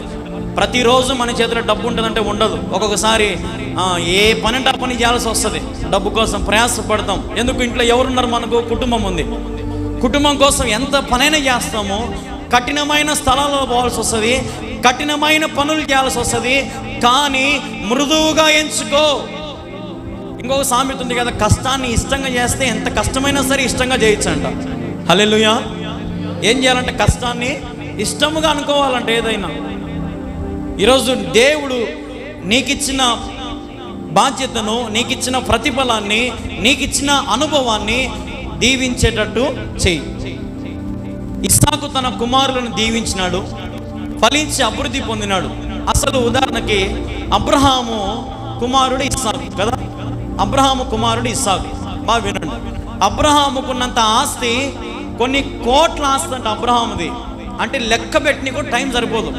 ప్రతిరోజు మన చేతిలో డబ్బు ఉంటుందంటే ఉండదు. ఒక్కొక్కసారి ఏ పని అంటే ఆ పని చేయాల్సి వస్తుంది. డబ్బు కోసం ప్రయాసపడతాం. ఎందుకు? ఇంట్లో ఎవరున్నారు? మనకు కుటుంబం ఉంది. కుటుంబం కోసం ఎంత పనైనా చేస్తామో కఠినమైన స్థలాల్లో పోవాల్సి వస్తుంది, కఠినమైన పనులు చేయాల్సి వస్తుంది. కానీ మృదువుగా ఎంచుకో. ఇంకొక సామెత ఉంది కదా, కష్టాన్ని ఇష్టంగా చేస్తే ఎంత కష్టమైనా సరే ఇష్టంగా చేయొచ్చంట. హల్లెలూయా. ఏం చేయాలంటే కష్టాన్ని ఇష్టముగా అనుకోవాలంటే ఏదైనా. ఈరోజు దేవుడు నీకిచ్చిన బాధ్యతను, నీకిచ్చిన ప్రతిఫలాన్ని, నీకిచ్చిన అనుభవాన్ని దీవించేటట్టు చెయ్యి. ఇస్సాకు తన కుమారులను దీవించినాడు, ఫలించి అభివృద్ధి పొందినాడు. అసలు ఉదాహరణకి అబ్రహాము కుమారుడు ఇస్సాకు కదా. అబ్రహాము కుమారుడు ఇస్సాకు. బాగా వినండి. అబ్రహాముకున్నంత ఆస్తి కొన్ని కోట్ల ఆస్తి అంటే అబ్రహాముది. అంటే లెక్క పెట్టిన కూడా టైం సరిపోదు.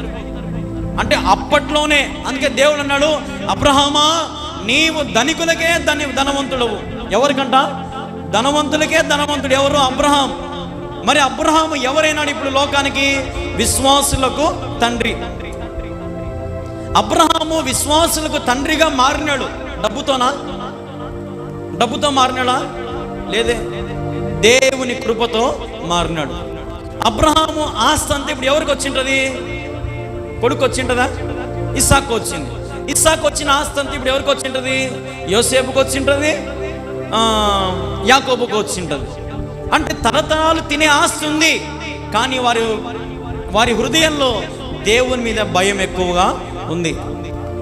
అంటే అప్పట్లోనే, అందుకే దేవుడు అన్నాడు, అబ్రహామా నీవు ధనికులకే ధనవంతుడవు. ఎవరికంట? ధనవంతులకే ధనవంతుడు. ఎవరు? అబ్రహాం. మరి అబ్రహాము ఎవరైనాడు ఇప్పుడు లోకానికి? విశ్వాసులకు తండ్రి. అబ్రహాము విశ్వాసులకు తండ్రిగా మారినాడు. డబ్బుతో మారినాడా? లేదే, దేవుని కృపతో మారినాడు. అబ్రహాము ఆస్తి అంతా ఇప్పుడు ఎవరికి వచ్చింటది? కొడుకు వచ్చింటదా? ఇస్సాకు వచ్చింది. ఇస్సాకు వచ్చిన ఆస్తి అంతా ఇప్పుడు ఎవరికి వచ్చింటది? యోసేపుకు వచ్చింటది, యాకోబుకు వచ్చింటది. అంటే తరతరాలు తినే ఆస్తి ఉంది. కానీ వారి హృదయంలో దేవుని మీద భయం ఎక్కువగా ఉంది.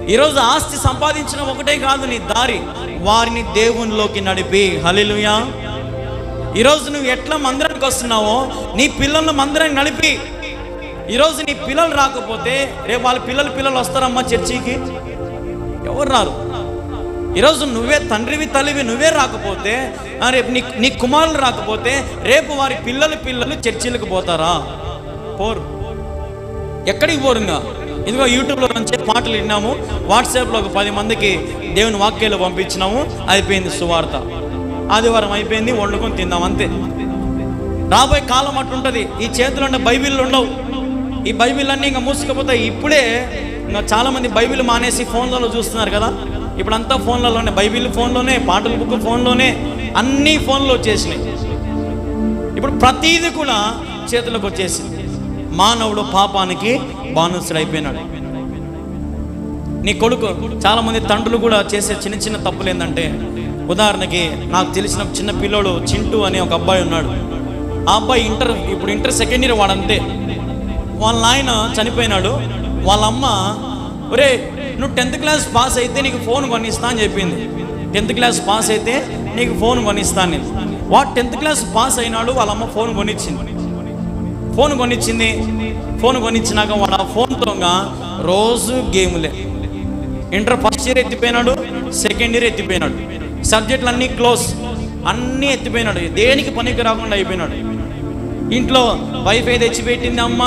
ఈరోజు ఆస్తి సంపాదించడం ఒకటే కాదు నీ దారి, వారిని దేవునిలోకి నడిపి. హల్లెలూయా. ఈరోజు నువ్వు ఎట్లా మందిరానికి వస్తున్నావో నీ పిల్లలను మందిరానికి నడిపి. ఈరోజు నీ పిల్లలు రాకపోతే రేపు వాళ్ళ పిల్లలు వస్తారమ్మా చర్చికి? ఎవరు రారు. ఈరోజు నువ్వే తండ్రివి తల్లివి నువ్వే రాకపోతే రేపు నీ కుమారులు రాకపోతే రేపు వారి పిల్లలు చర్చిలకు పోతారా? పోరు. ఎక్కడికి పోరుగా? ఇదిగో యూట్యూబ్లో నుంచి పాటలు విన్నాము, వాట్సాప్లో ఒక 10 మందికి దేవుని వాక్యాలు పంపించినాము, అయిపోయింది సువార్త. ఆదివారం అయిపోయింది, వండుకొని తిందాం అంతే. రాబోయే కాలం అట్టుంటుంది. ఈ చేతులు ఉండే బైబిళ్ళు ఉండవు, ఈ బైబిల్ అన్నీ ఇంకా మూసుకుపోతాయి. ఇప్పుడే ఇంకా చాలామంది బైబిల్ మానేసి ఫోన్లలో చూస్తున్నారు కదా. ఇప్పుడంతా ఫోన్లలోనే, బైబిల్ ఫోన్లోనే, పాటల బుక్ ఫోన్లోనే, అన్నీ ఫోన్లో వచ్చేసినాయి. ఇప్పుడు ప్రతీది కూడా చేతులకు వచ్చేసింది. మానవుడు పాపానికి బానిసడైపోయినాడు. నీ కొడుకు, చాలామంది తండ్రులు కూడా చేసే చిన్న చిన్న తప్పులు ఏంటంటే, ఉదాహరణకి నాకు తెలిసిన చిన్న పిల్లోడు చింటూ అనే ఒక అబ్బాయి ఉన్నాడు. ఆ అబ్బాయి ఇప్పుడు ఇంటర్ సెకండ్ ఇయర్ వాడంతే. వాళ్ళ నాయన చనిపోయినాడు. వాళ్ళ అమ్మ, ఒరే నువ్వు 10th క్లాస్ పాస్ అయితే నీకు ఫోన్ కొనిస్తా అని చెప్పింది. 10th క్లాస్ పాస్ అయితే నీకు ఫోన్ కొనిస్తాను నేను. వాడు 10th క్లాస్ పాస్ అయినాడు. వాళ్ళ అమ్మ ఫోన్ కొనిచ్చింది. ఫోన్ కొనిచ్చినాక వాడు ఆ ఫోన్తో రోజు గేములే. ఇంటర్ ఫస్ట్ ఇయర్ ఎత్తిపోయినాడు, సెకండ్ ఇయర్ ఎత్తిపోయినాడు, సబ్జెక్టులు అన్నీ క్లోజ్, అన్నీ ఎత్తిపోయినాడు, దేనికి పనికి రాకుండా అయిపోయినాడు. ఇంట్లో వైఫై తెచ్చిపెట్టింది అమ్మ,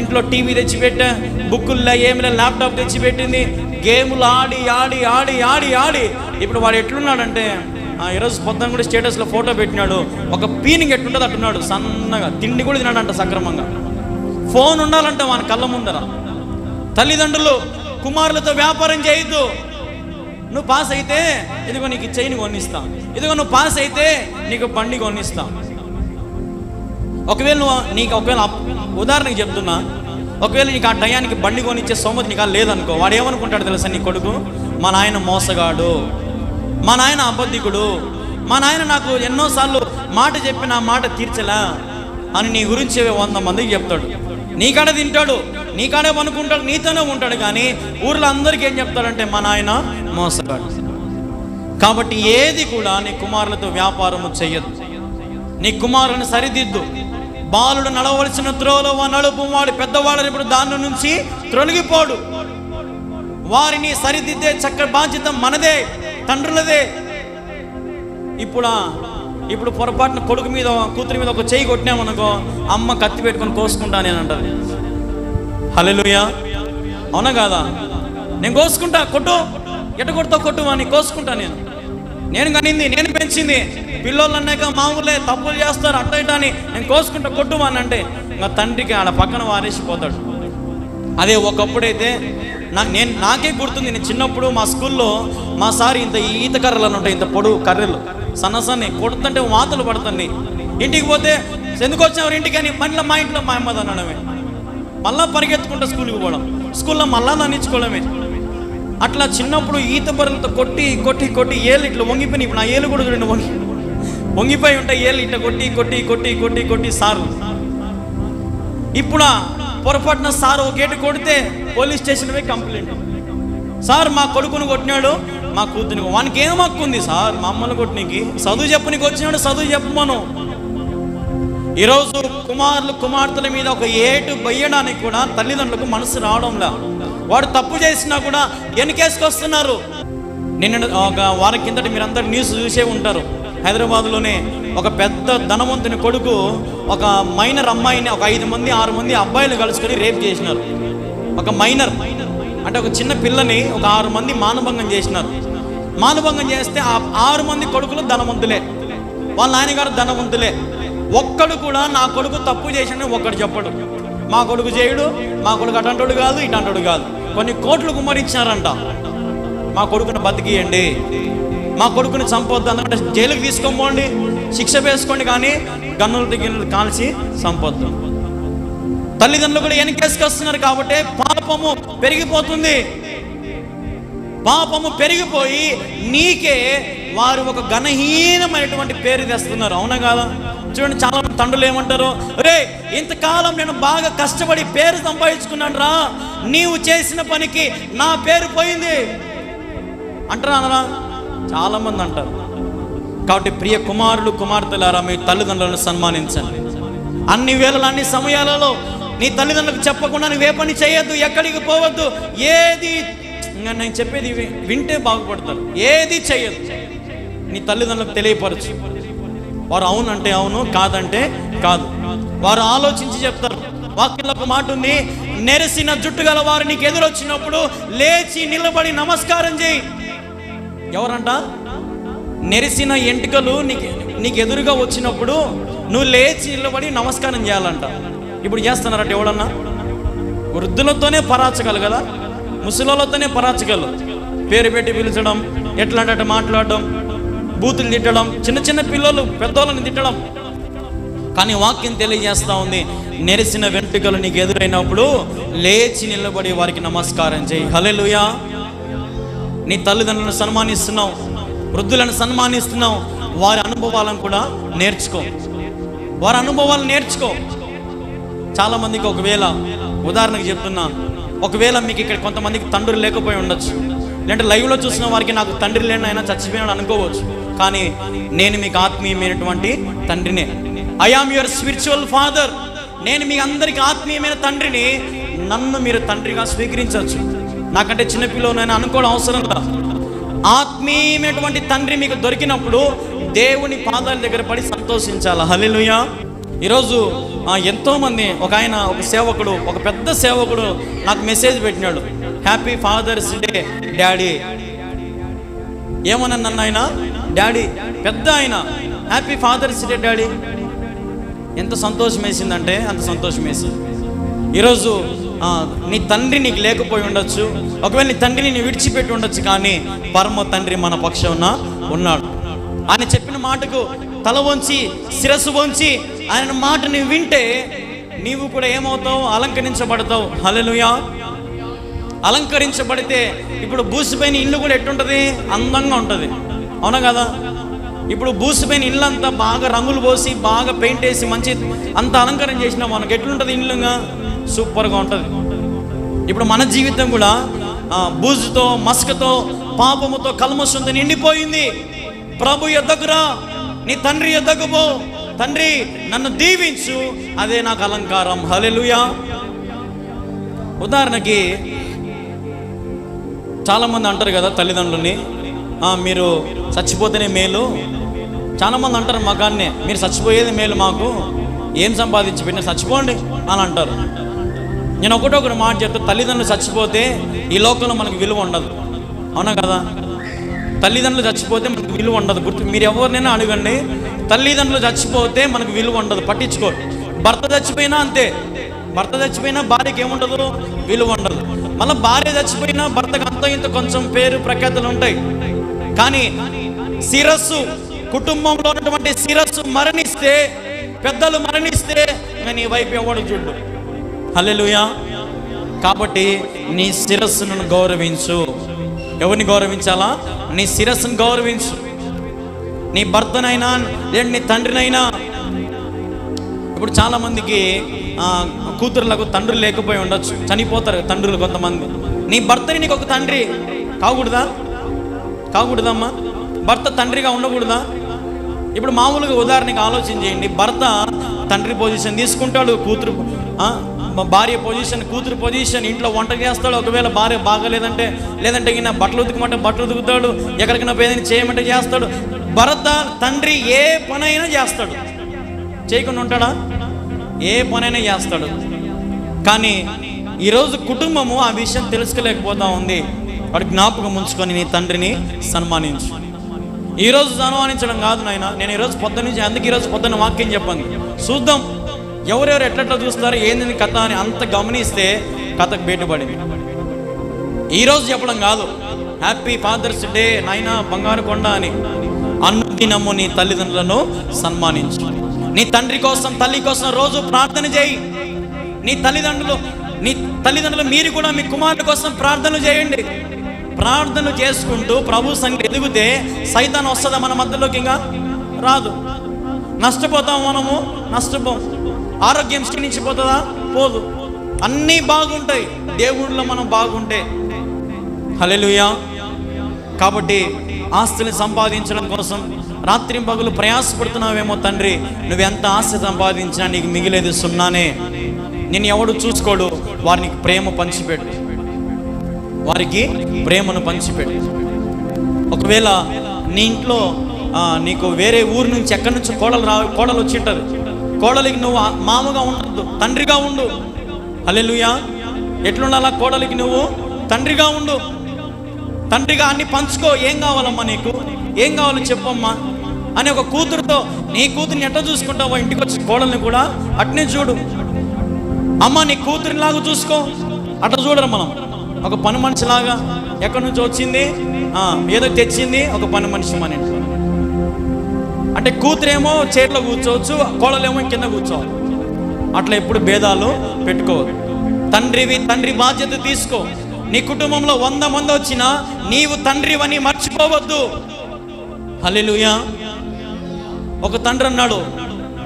ఇంట్లో టీవీ తెచ్చిపెట్టా, బుక్కుల్లో ఏమిలే, ల్యాప్టాప్ తెచ్చిపెట్టింది. గేములు ఆడి ఆడి ఆడి ఆడి ఆడి ఇప్పుడు వాడు ఎట్లున్నాడంటే, ఈరోజు పొద్దున కూడా స్టేటస్లో ఫోటో పెట్టినాడు, ఒక పీనింగ్ ఎట్లుంటుంది అట్టున్నాడు, సన్నగా. తిండి కూడా తినాడంట సక్రమంగా. ఫోన్ ఉండాలంట వాని కళ్ళ ముందర. తల్లిదండ్రులు కుమారులతో వ్యాపారం చేయొద్దు. నువ్వు పాస్ అయితే ఇదిగో నీకు చైన్ కొనిస్తా, ఇదిగో నువ్వు పాస్ అయితే నీకు బండి కొనిస్తా. ఒకవేళ ఉదాహరణకి చెప్తున్నా, ఒకవేళ నీకు ఆ టయానికి బండి కొనిచ్చే సోమతి నీకు లేదనుకో, వాడు ఏమనుకుంటాడు తెలుసా? నీ కొడుకు, మా నాయన మోసగాడు, మా నాయన అబద్ధికుడు, మా నాయన నాకు ఎన్నోసార్లు మాట చెప్పిన మాట తీర్చలా అని నీ గురించి 100 మందికి చెప్తాడు. నీకాడే తింటాడు, నీకాడే పనుకుంటాడు, నీతోనే ఉంటాడు. కానీ ఊర్లో అందరికీ ఏం చెప్తాడంటే, మా నాయన మోసగాడు. కాబట్టి ఏది కూడా నీ కుమారులతో వ్యాపారము చెయ్యదు. నీ కుమారుని సరిదిద్దు. బాలుడు నడవలసిన త్రోవలో నడుపు, వాడు పెద్దవాడు ఇప్పుడు దాని నుంచి తొలగిపోడు. వారిని సరిదిద్దే చక్కటి బాధ్యత మనదే, తండ్రులదే. ఇప్పుడు పొరపాటున కొడుకు మీద కూతురి మీద ఒక చెయ్యి కొట్టినామనుకో, అమ్మ కత్తి పెట్టుకొని కోసుకుంటా నేను అంటది. హల్లెలూయా. అవునా కాదా? నేను కోసుకుంటా, కొట్టు, ఎట కొడతావు కొట్టు అని కోసుకుంటా. నేను కనింది, నేను పెంచింది. పిల్లోళ్ళు అన్నాక మా ఊర్లే తప్పులు చేస్తారు అట్ట ఇట అని నేను కోసుకుంటా కొట్టు అని అంటే ఇంకా తండ్రికి ఆడ పక్కన వారేసిపోతాడు. అదే ఒకప్పుడైతే నాకే గుర్తుంది, నేను చిన్నప్పుడు మా స్కూల్లో మా సార్ ఇంత ఈత కర్రలు అని ఉంటాయి, ఇంత పొడుగు కర్రలు సన్నసన్ని కొడుతుంటే వాతలు పడుతుంది. ఇంటికి పోతే ఎందుకు వచ్చావు ఇంటికి అని మళ్ళీ మా ఇంట్లో మా అమ్మది అనడమే, మళ్ళీ పరిగెత్తుకుంటూ స్కూల్కి పోవడం, స్కూల్లో మళ్ళా దండించుకోవడమే. అట్లా చిన్నప్పుడు ఈత బర్రెలతో కొట్టి కొట్టి కొట్టి ఏళ్ళు ఇట్లా వంగిపోయి, ఇప్పుడు నా ఏళ్ళు కూడా చూడండి వంగిపోయి ఉంటాయి ఏళ్ళు, ఇట్లా కొట్టి కొట్టి కొట్టి కొట్టి కొట్టి సారు. ఇప్పుడు పొరపాటున సార్ ఒక గేటు కొడితే పోలీస్ స్టేషన్ పోయి కంప్లైంట్, సార్ మా కొడుకును కొట్టినాడు, మా కూతురికి. వానికి ఏం హక్కు ఉంది సార్ మా అమ్మని కొట్టినకి? చదువు చెప్పనికి వచ్చినాడు, చదువు చెప్పమను. ఈరోజు కుమార్తెల మీద ఒక ఏటు బయ్యడానికి కూడా తల్లిదండ్రులకు మనసు రావడంలా. వాడు తప్పు చేసినా కూడా వెనకేసుకొస్తున్నారు. నిన్న ఒక వారం కిందట మీరందరూ న్యూస్ చూసే ఉంటారు. హైదరాబాద్లోనే ఒక పెద్ద ధనవంతుని కొడుకు ఒక మైనర్ అమ్మాయిని, ఒక 5 మంది 6 మంది అబ్బాయిలు కలుసుకొని రేప్ చేసినారు. ఒక మైనర్ అంటే ఒక చిన్న పిల్లని ఒక 6 మంది మానభంగం చేసినారు. మానభంగం చేస్తే ఆ 6 మంది కొడుకులు ధనవంతులే, వాళ్ళ నాయనగారు ధనవంతులే. ఒక్కడు కూడా నా కొడుకు తప్పు చేసిన ఒక్కడు చెప్పడు. మా కొడుకు చేయడు, మా కొడుకు అటంటోడు కాదు, ఇటంటోడు కాదు. కొన్ని కోట్లు కుమ్మరించారంట. మా కొడుకుని బతికియండి, మా కొడుకుని చంపొద్దు, అందుకంటే జైలుకి తీసుకోపోండి, శిక్ష వేసుకోండి, కానీ గన్నులు దిగిన్నులు కాల్చి చంపొద్దు. తల్లిదండ్రులు కూడా వెనకేసుకొస్తున్నారు కాబట్టి పాపము పెరిగిపోతుంది. పాపము పెరిగిపోయి నీకే వారు ఒక ఘనహీనమైనటువంటి పేరు తెస్తున్నారు. అవునా కాదా? చూడండి, చాలా మంది తండ్రులు ఏమంటారు, రే ఇంతకాలం నేను బాగా కష్టపడి పేరు సంపాదించుకున్నాను రా, నీవు చేసిన పనికి నా పేరు పోయింది అంటారా అనరా? చాలా మంది అంటారు. కాబట్టి ప్రియ కుమారులు కుమార్తెలారా, మీ తల్లిదండ్రులను సన్మానించండి. అన్ని వేళలు అన్ని సమయాలలో నీ తల్లిదండ్రులకు చెప్పకుండా నువ్వే పని చేయొద్దు, ఎక్కడికి పోవద్దు. ఏది నేను చెప్పేది వింటే బాగుపడతారు. ఏది చేయొద్దు, నీ తల్లిదండ్రులకు తెలియపరచు. వారు అవునంటే అవును, కాదంటే కాదు. వారు ఆలోచించి చెప్తారు. వాక్యంలో ఒక మాట ఉంది, నెరసిన జుట్టు గల వారు నీకు ఎదురొచ్చినప్పుడు లేచి నిలబడి నమస్కారం చేయి. ఎవరంట? నెరిసిన ఎంటుకలు నీకు ఎదురుగా వచ్చినప్పుడు నువ్వు లేచి నిలబడి నమస్కారం చేయాలంట. ఇప్పుడు చేస్తున్నారంట ఎవడన్నా? వృద్ధులతోనే పరాచగలు కదా, ముసలితోనే పరాచగలు. పేరు పెట్టి పిలిచడం, ఎట్లా అంటే మాట్లాడడం, బూతులు తిట్టడం, చిన్న చిన్న పిల్లలు పెద్దోళ్ళని తిట్టడం. కానీ వాక్యం తెలియజేస్తూ ఉంది, నెరిసిన వెంట్రుకలు నీకు ఎదురైనప్పుడు లేచి నిలబడి వారికి నమస్కారం చేయి. హల్లెలూయా. నీ తల్లిదండ్రులను సన్మానిస్తున్నావు, వృద్ధులను సన్మానిస్తున్నావు, వారి అనుభవాలను కూడా నేర్చుకో. వారి అనుభవాలను నేర్చుకో. చాలామందికి ఒకవేళ, ఉదాహరణకు చెప్తున్నా, ఒకవేళ మీకు ఇక్కడ కొంతమందికి తండ్రులు లేకపోయి ఉండొచ్చు, లేదంటే లైవ్లో చూసిన వారికి నాకు తండ్రి లేని అయినా చచ్చిపోయినాడు అనుకోవచ్చు. కానీ నేను మీకు ఆత్మీయమైనటువంటి తండ్రినే. I am your spiritual father. నేను మీ అందరికీ ఆత్మీయమైన తండ్రిని. నన్ను మీరు తండ్రిగా స్వీకరించవచ్చు. నాకంటే చిన్నపిల్లనైనా అనుకోవడం అవసరం లేదు. ఆత్మీయమైనటువంటి తండ్రి మీకు దొరికినప్పుడు దేవుని పాదాల దగ్గర పడి సంతోషించాలి. హల్లెలూయా. ఈరోజు ఎంతోమంది, ఒక సేవకుడు, ఒక పెద్ద సేవకుడు నాకు మెసేజ్ పెట్టినాడు, హ్యాపీ ఫాదర్స్ డే డాడీ. ఏమన్నా నన్ను ఆయన డాడీ, పెద్ద ఆయన, హ్యాపీ ఫాదర్స్ డే డాడీ. ఎంత సంతోషం వేసిందంటే అంత సంతోషం వేసింది. ఈరోజు నీ తండ్రి నీకు లేకపోయి ఉండొచ్చు, ఒకవేళ నీ తండ్రిని నీ విడిచిపెట్టి ఉండొచ్చు, కానీ పరమ తండ్రి మన పక్షాన ఉన్నాడు. ఆయన చెప్పిన మాటకు తల వంచి శిరస్సు వంచి ఆయన మాటని వింటే నీవు కూడా ఏమవుతావు? అలంకరించబడతావు. హల్లెలూయా. అలంకరించబడితే ఇప్పుడు బూసిపోయిన ఇల్లు కూడా ఎట్టుంటుంది? అందంగా ఉంటుంది. అవునా కదా? ఇప్పుడు బూసిపోయిన ఇల్లు అంతా బాగా రంగులు పోసి బాగా పెయింట్ వేసి మంచి అంత అలంకరణ చేసినా మనకు ఎట్లుంటుంది? ఇల్లుగా సూపర్గా ఉంటుంది. ఇప్పుడు మన జీవితం కూడా బూజుతో, మస్కతో, పాపముతో, కల్మషంతో నిండిపోయింది. ప్రభు యొద్దకు రా, నీ తండ్రి యొద్దకు పో. తండ్రి నన్ను దీవించు, అదే నాకు అలంకారం. హల్లెలూయా. ఉదాహరణకి చాలామంది అంటారు కదా తల్లిదండ్రులని, మీరు చచ్చిపోతేనే మేలు. చాలామంది అంటారు మగాన్నే, మీరు చచ్చిపోయేది మేలు, మాకు ఏం సంపాదించి పెట్టినా చచ్చిపోండి అని అంటారు. నేను ఒకటి మాట చెప్తా, తల్లిదండ్రులు చచ్చిపోతే ఈ లోకంలో మనకు విలువ ఉండదు. అవునా కదా? తల్లిదండ్రులు చచ్చిపోతే మనకు విలువ ఉండదు. మీరు ఎవరినైనా అడగండి, తల్లిదండ్రులు చచ్చిపోతే మనకు విలువ ఉండదు, పట్టించుకో. భర్త చచ్చిపోయినా అంతే. భర్త చచ్చిపోయినా భార్యకి ఏముండదు? విలువ ఉండదు. మళ్ళీ భార్య చచ్చిపోయినా భర్తకు అంత ఇంత కొంచెం పేరు ప్రఖ్యాతులు ఉంటాయి. కానీ శిరస్సు, కుటుంబంలో ఉన్నటువంటి శిరస్సు మరణిస్తే, పెద్దలు మరణిస్తే నీ వైపు ఎవడు చూడు. హల్లెలూయా. కాబట్టి నీ శిరస్సును గౌరవించు. ఎవరిని గౌరవించాలా? నీ శిరస్సును గౌరవించు. నీ భర్తనైనా లేదా నీ తండ్రినైనా. ఇప్పుడు చాలామందికి కూతురులకు తండ్రులు లేకపోయి ఉండొచ్చు, చనిపోతారు తండ్రులు కొంతమంది. నీ భర్తని నీకు ఒక తండ్రి కాకూడదా? కాకూడదమ్మా? భర్త తండ్రిగా ఉండకూడదా? ఇప్పుడు మామూలుగా ఉదాహరణకి ఆలోచన చేయండి. భర్త తండ్రి పొజిషన్ తీసుకుంటాడు, కూతురు భార్య పొజిషన్, కూతురు పొజిషన్, ఇంట్లో వంట చేస్తాడు. ఒకవేళ భార్య బాగలేదంటే, లేదంటే ఈయన బట్టలు ఉతుకమంటే బట్టలు ఉతుకుతాడు, ఎక్కడికైనా ఏదైనా చేయమంటే చేస్తాడు. భర్త తండ్రి ఏ పనైనా చేస్తాడు, చేయకుండా ఉంటాడా? ఏ పనైనా చేస్తాడు. కానీ ఈరోజు కుటుంబము ఆ విషయం తెలుసుకోలేకపోతా ఉంది. వాడు జ్ఞాపకం ఉంచుకొని నీ తండ్రిని సన్మానించు. ఈరోజు సన్మానించడం కాదు నాయన, నేను ఈరోజు పొద్దున్నుంచి, అందుకే ఈరోజు పొద్దున్న వాక్యం చెప్పండి. చూద్దాం ఎవరెవరు ఎట్లెట్లా చూస్తారు, ఏంది కథ అని అంత గమనిస్తే కథకు బయటపడింది. ఈరోజు చెప్పడం కాదు, హ్యాపీ ఫాదర్స్ డే నాయన బంగారు కొండ అని. అనుదినము నీ తల్లిదండ్రులను సన్మానించు. నీ తండ్రి కోసం, తల్లి కోసం రోజు ప్రార్థన చేయి. నీ తల్లిదండ్రులు మీరు కూడా మీ కుమారుడి కోసం ప్రార్థనలు చేయండి. ప్రార్థనలు చేసుకుంటూ ప్రభు సన్నిధికి ఎదిగితే సైతాన్ వస్తుందా మన మధ్యలోకి? ఇంకా రాదు. నష్టపోతాం మనము, నష్టపోం. ఆరోగ్యం క్షీణించిపోతుందా? పోదు. అన్నీ బాగుంటాయి దేవుళ్ళలో మనం బాగుంటే. హల్లెలూయా. కాబట్టి ఆస్తుల్ని సంపాదించడం కోసం రాత్రింపగలు ప్రయాసపడుతున్నావేమో తండ్రి. నువ్వెంత ఆస్తి సంపాదించినా నీకు మిగిలేది సున్నానే. నేను ఎవడు చూసుకోడు. వారికి ప్రేమ పంచిపెట్టు, వారికి ప్రేమను పంచిపెట్టు. ఒకవేళ నీ ఇంట్లో నీకు వేరే ఊరు నుంచి ఎక్కడి నుంచి కోడలు వచ్చి ఉంటుంది. కోడలికి నువ్వు మామగా ఉండద్దు, తండ్రిగా ఉండు. హల్లెలూయా. ఎట్లుండాలా? కోడలికి నువ్వు తండ్రిగా ఉండు. తండ్రిగా అన్ని పంచుకో. ఏం కావాలమ్మా నీకు, ఏం కావాలో చెప్పమ్మా అని ఒక కూతురుతో, నీ కూతురిని ఎట్లా చూసుకుంటావో ఇంటికి వచ్చి కోడల్ని కూడా అట్నే చూడు. అమ్మ నీ కూతురిలాగా చూసుకో. అట్లా చూడరు మనం. ఒక పని మనిషిలాగా ఎక్కడి నుంచి వచ్చింది, ఏదో తెచ్చింది, ఒక పని మనిషి మన ఇంట్లో. అంటే కూతురేమో చైర్లో కూర్చోవచ్చు, కోడలేమో కింద కూర్చోవాలి. అట్లా ఎప్పుడు భేదాలు పెట్టుకోవద్దు. తండ్రి బాధ్యత తీసుకో. నీ కుటుంబంలో 100 మంది వచ్చినా నీవు తండ్రివని మర్చిపోవద్దు. హల్లెలూయా. ఒక తండ్రి అన్నాడు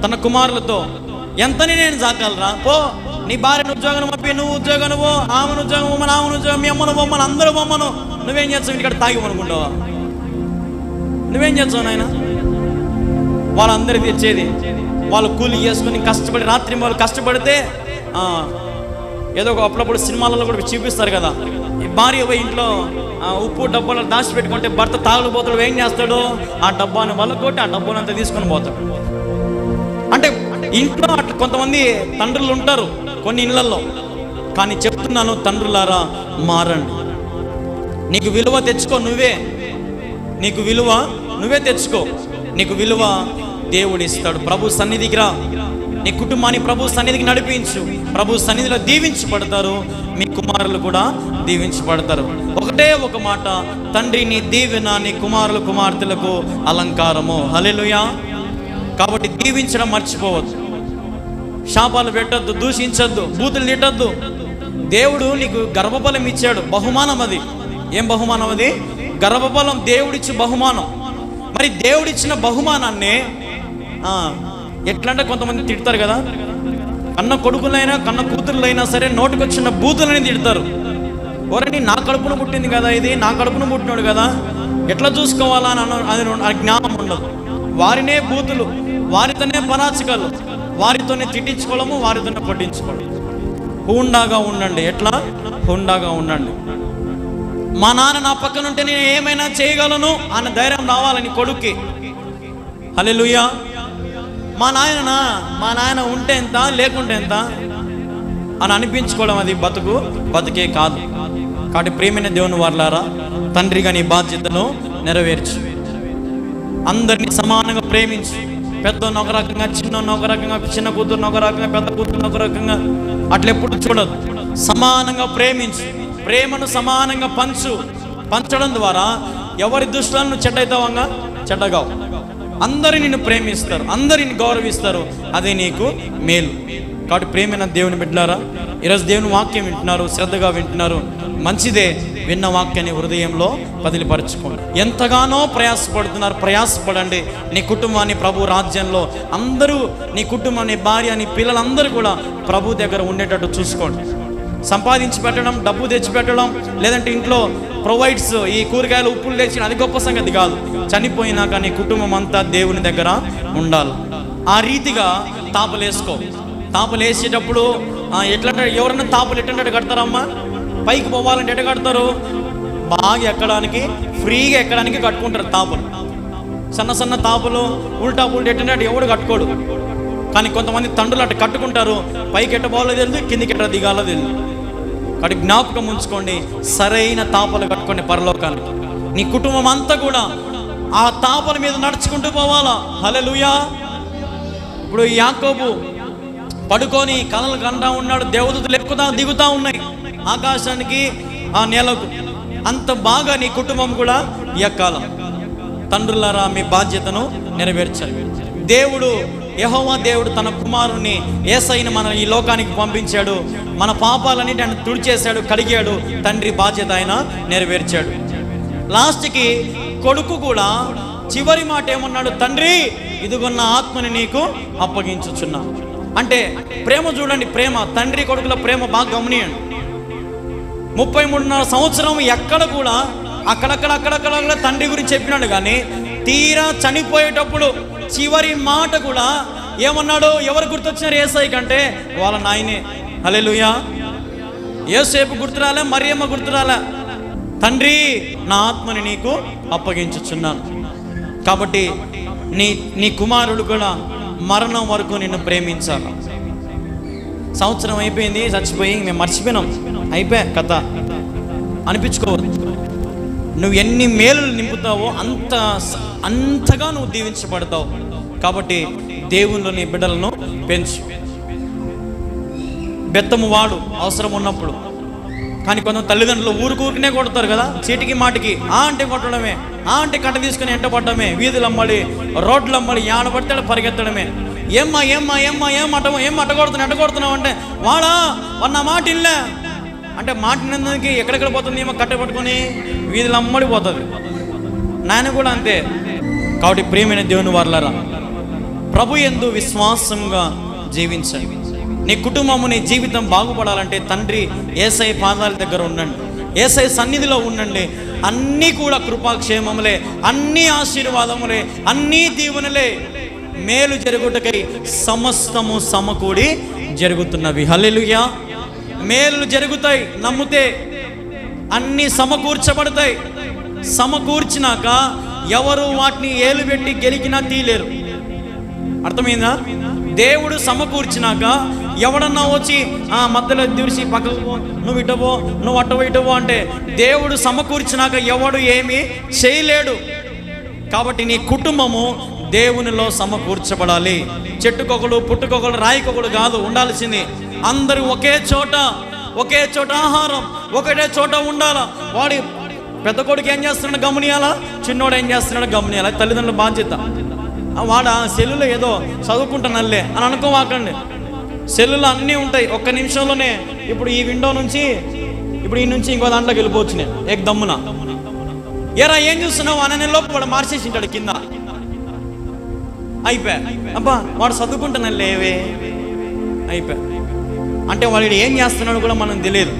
తన కుమారులతో, ఎంతని నేను సాకాలరా, పో నీ భార్యను ఉద్యోగం పంపి, నువ్వు ఉద్యోగం నువ్వు, ఆమెను ఉద్యోగం బొమ్మను, ఆమెను ఉద్యోగం, మీ అమ్మను బొమ్మను, అందరూ బొమ్మను. నువ్వేం చేస్తావు? ఇక్కడ తాగి అనుకుంటావా? నువ్వేం చేస్తావు నాయన? వాళ్ళందరికీ తెచ్చేది వాళ్ళు కూలి చేసుకుని కష్టపడి రాత్రి వాళ్ళు కష్టపడితే ఏదో ఒక అప్పుడప్పుడు సినిమాలలో కూడా చూపిస్తారు కదా, భార్య పోయి ఇంట్లో ఉప్పు డబ్బాలు దాచిపెట్టుకుంటే భర్త తాగుడుపోతాడు. ఏం చేస్తాడు? ఆ డబ్బాను వల్లకొట్టి ఆ డబ్బాను అంతా తీసుకొని పోతాడు. అంటే ఇంట్లో అట్లా కొంతమంది తండ్రులు ఉంటారు కొన్ని ఇళ్లలో. కానీ చెప్తున్నాను తండ్రులారా, మారండి. నీకు విలువ తెచ్చుకో. నీకు విలువ నువ్వే తెచ్చుకో. నీకు విలువ దేవుడు ఇస్తాడు. ప్రభు సన్నిధికి రా. నీ కుటుంబాన్ని ప్రభు సన్నిధికి నడిపించు. ప్రభు సన్నిధిలో దీవించబడతారు. మీ కుమారులు కూడా దీవించబడతారు. ఒకటే ఒక మాట, తండ్రి నీ దీవెన నీ కుమారులు కుమార్తెలకు అలంకారము. హల్లెలూయా. కాబట్టి దీవించడం మర్చిపోవద్దు. శాపాలు పెట్టద్దు, దూషించద్దు, బూతులు తిట్టద్దు. దేవుడు నీకు గర్భఫలం ఇచ్చాడు, బహుమానం అది. ఏం బహుమానం అది? గర్భఫలం. దేవుడిచ్చి బహుమానం. మరి దేవుడిచ్చిన బహుమానాన్ని ఎట్లంటే కొంతమంది తిడతారు కదా, కన్న కొడుకులైనా కన్న కూతురులైనా సరే నోటికొచ్చిన బూతులని తిడతారు. ఎవరని? నా కడుపును పుట్టింది కదా, ఇది నా కడుపును పుట్టినాడు కదా, ఎట్లా చూసుకోవాలా అని అది జ్ఞానం ఉండదు. వారినే బూతులు, వారితోనే పరాచకాలు, వారితోనే తిట్టించుకోవడము, వారితోనే పట్టించుకోవడం. హుండాగా ఉండండి. ఎట్లా? హుండాగా ఉండండి. మా నాన్న నా పక్కన ఉంటే నేను ఏమైనా చేయగలను అన్న ధైర్యం రావాలని కొడుక్కి. హల్లెలూయా. మా నాయన ఉంటే ఎంత, లేకుంటే ఎంత అని అనిపించుకోవడం అది బతుకే కాదు. కాబట్టి ప్రేమైన దేవుని వారలారా, తండ్రిగా నీ బాధ్యతను నెరవేర్చు. అందరినీ సమానంగా ప్రేమించు. పెద్దోన్న ఒక రకంగా, చిన్న ఒక రకంగా, చిన్న కూతురుని ఒక రకంగా, పెద్ద కూతురుని ఒక రకంగా అట్లా ఎప్పుడు చూడదు. సమానంగా ప్రేమించు. ప్రేమను సమానంగా పంచడం ద్వారా ఎవరి దృష్టిలను చెడ్డవుతావంగా చెడ్డగావు. అందరూ నిన్ను ప్రేమిస్తారు, అందరూ నిన్ను గౌరవిస్తారు. అదే నీకు మేలు. కాబట్టి ప్రేమైన దేవుని బిడ్డలారా, ఈరోజు దేవుని వాక్యం వింటున్నారు, శ్రద్ధగా వింటున్నారు. మంచిదే. విన్న వాక్యాన్ని హృదయంలో పదిలిపరచుకోండి. ఎంతగానో ప్రయాసపడుతున్నారు, ప్రయాసపడండి. నీ కుటుంబాన్ని ప్రభు రాజ్యంలో అందరూ, నీ కుటుంబం, నీ భార్య, నీ పిల్లలందరూ కూడా ప్రభు దగ్గర ఉండేటట్టు చూసుకోండి. సంపాదించి పెట్టడం, డబ్బు తెచ్చిపెట్టడం, లేదంటే ఇంట్లో ప్రొవైడ్స్, ఈ కూరగాయలు ఉప్పులు తెచ్చిన, అది గొప్ప సంగతి కాదు. చనిపోయినాక నీ కుటుంబం అంతా దేవుని దగ్గర ఉండాలి. ఆ రీతిగా తాపలేసుకో. తాపలేసేటప్పుడు ఎట్లంటే, ఎవరన్నా తాపలు ఎట్లంటే కడతారమ్మా? పైకి పోవాలంటే ఎట్ట కడతారు? బాగా ఎక్కడానికి, ఫ్రీగా ఎక్కడానికి కట్టుకుంటారు తాపలు. సన్న తాపలు ఉల్టా ఎట్టంటే ఎవడు కట్టుకోడు. కానీ కొంతమంది తండ్రులు అట్లా కట్టుకుంటారు. పైకి ఎట్ట పోవాలో తెలియదు, కిందికి ఎట్ట దిగాలో తెలియదు. కాబట్టి జ్ఞాపకం ఉంచుకోండి, సరైన తాపలు కట్టుకోండి పరలోకానికి. నీ కుటుంబం అంతా కూడా ఆ తాపల మీద నడుచుకుంటూ పోవాలా. హల్లెలూయా. ఇప్పుడు యాకోబు పడుకొని కలలు కంటా ఉన్నాడు. దేవదూతలు ఎక్కుతా దిగుతా ఉన్నాయి ఆకాశానికి, ఆ నేలకు. అంత బాగా నీ కుటుంబం కూడా ఎక్కాల. తండ్రులారా, మీ బాధ్యతను నెరవేర్చాలి. యెహోవా దేవుడు తన కుమారుణ్ణి యేసయ్యను మన ఈ లోకానికి పంపించాడు. మన పాపాలన్నిటి ఆయన తుడిచేశాడు, కడిగాడు. తండ్రి బాధ్యత ఆయన నెరవేర్చాడు. లాస్ట్కి కొడుకు కూడా చివరి మాట ఏమన్నాడు? తండ్రి ఇదిగో నా ఆత్మని నీకు అప్పగించుచున్నా. అంటే ప్రేమ చూడండి, ప్రేమ తండ్రి కొడుకుల ప్రేమ బాగా గమనియండి. 33.5 సంవత్సరం ఎక్కడ కూడా అక్కడక్కడ తండ్రి గురించి చెప్పినాడు, కానీ తీరా చనిపోయేటప్పుడు చివరి మాట కూడా ఏమన్నాడు? ఎవరు గుర్తొచ్చినారు యేసయ్య కంటే? వాళ్ళ నాయనే. హల్లెలూయా. యోసేపు గుర్తురాలే, మరియమ్మ గుర్తురాలే. తండ్రి నా ఆత్మని నీకు అప్పగించుచున్నాను. కాబట్టి నీ కుమారుడు కూడా మరణం వరకు నిన్ను ప్రేమించాలి. సంవత్సరం అయిపోయింది, చచ్చిపోయి మేము మర్చిపోయినాం, అయిపోయా కథ అనిపించుకోవద్దు. నువ్వు ఎన్ని మేలులు నింపుతావో అంతగా నువ్వు దీవించబడతావు. కాబట్టి దేవుళ్ళు నీ బిడ్డలను పెంచు. బెత్తము వాడు అవసరం ఉన్నప్పుడు. కానీ కొంత తల్లిదండ్రులు ఊరికూరికనే కొడతారు కదా, చీటికి మాటికి. అంటే కొట్టడమే, అంటే కట్ట తీసుకుని ఎంటపడమే, వీధులు అమ్మడి, రోడ్లు అమ్మడి, ఆడబడతాడు పరిగెత్తడమే. ఏం అట్టగొడుతున్నావు అంటే వాడా నా మాట ఇల్లే అంటే మాట విన్నందుకు ఎక్కడెక్కడ పోతుంది? ఏమో కట్ట పట్టుకొని వీధులు అమ్మడి పోతుంది. నాయన కూడా అంతే. కాబట్టి ప్రియమైన దేవుని వారలారా, ప్రభు యందు విశ్వాసంగా జీవించండి. నీ కుటుంబము, నీ జీవితం బాగుపడాలంటే తండ్రి యేసయ్య పాదాల దగ్గర ఉండండి, యేసయ్య సన్నిధిలో ఉండండి. అన్నీ కూడా కృపాక్షేమములే, అన్నీ ఆశీర్వాదములే, అన్నీ దీవెనలే. మేలు జరుగుటకై సమస్తము సమకూడి జరుగుతున్నవి. హల్లెలూయా. మేలు జరుగుతాయి నమ్మితే, అన్నీ సమకూర్చబడతాయి. సమకూర్చినాక ఎవరు వాటిని ఏలు పెట్టి గెలికినా తీయలేరు. అర్థమైందా? దేవుడు సమకూర్చినాక ఎవడన్నా వచ్చి మధ్యలో దిరిసి పక్కకు పో, నువ్వు ఇటవో, నువ్వు అటవో ఇటవో అంటే దేవుడు సమకూర్చినాక ఎవడు ఏమీ చేయలేడు. కాబట్టి నీ కుటుంబము దేవునిలో సమకూర్చబడాలి. చెట్టుకొకడు, పుట్టుకొకడు, రాయికొకడు కాదు ఉండాల్సింది. అందరూ ఒకే చోట ఆహారం, ఒకటే చోట ఉండాలా. వాడి పెద్ద కొడుకు ఏం చేస్తున్నాడు గమనియాలా, చిన్నోడు ఏం చేస్తున్నాడు గమనియాలా. తల్లిదండ్రుల బాధ్యత. వాడ సెల్లులో ఏదో చదువుకుంటానల్లే అని అనుకోవాకండి. సెల్లులో అన్నీ ఉంటాయి. ఒక్క నిమిషంలోనే ఇప్పుడు ఈ విండో నుంచి ఈ నుంచి ఇంకో దాంట్లోకి వెళ్ళిపోవచ్చు నేను ఏకదమ్మున. ఏరా ఏం చూస్తున్నావు అనే లోపు వాడు మార్చేసి ఉంటాడు కింద. అయిపోయా. అబ్బా వాడు చదువుకుంటానల్లేవే అయిపోయా. అంటే వాడు ఏం చేస్తున్నాడు కూడా మనం తెలియదు.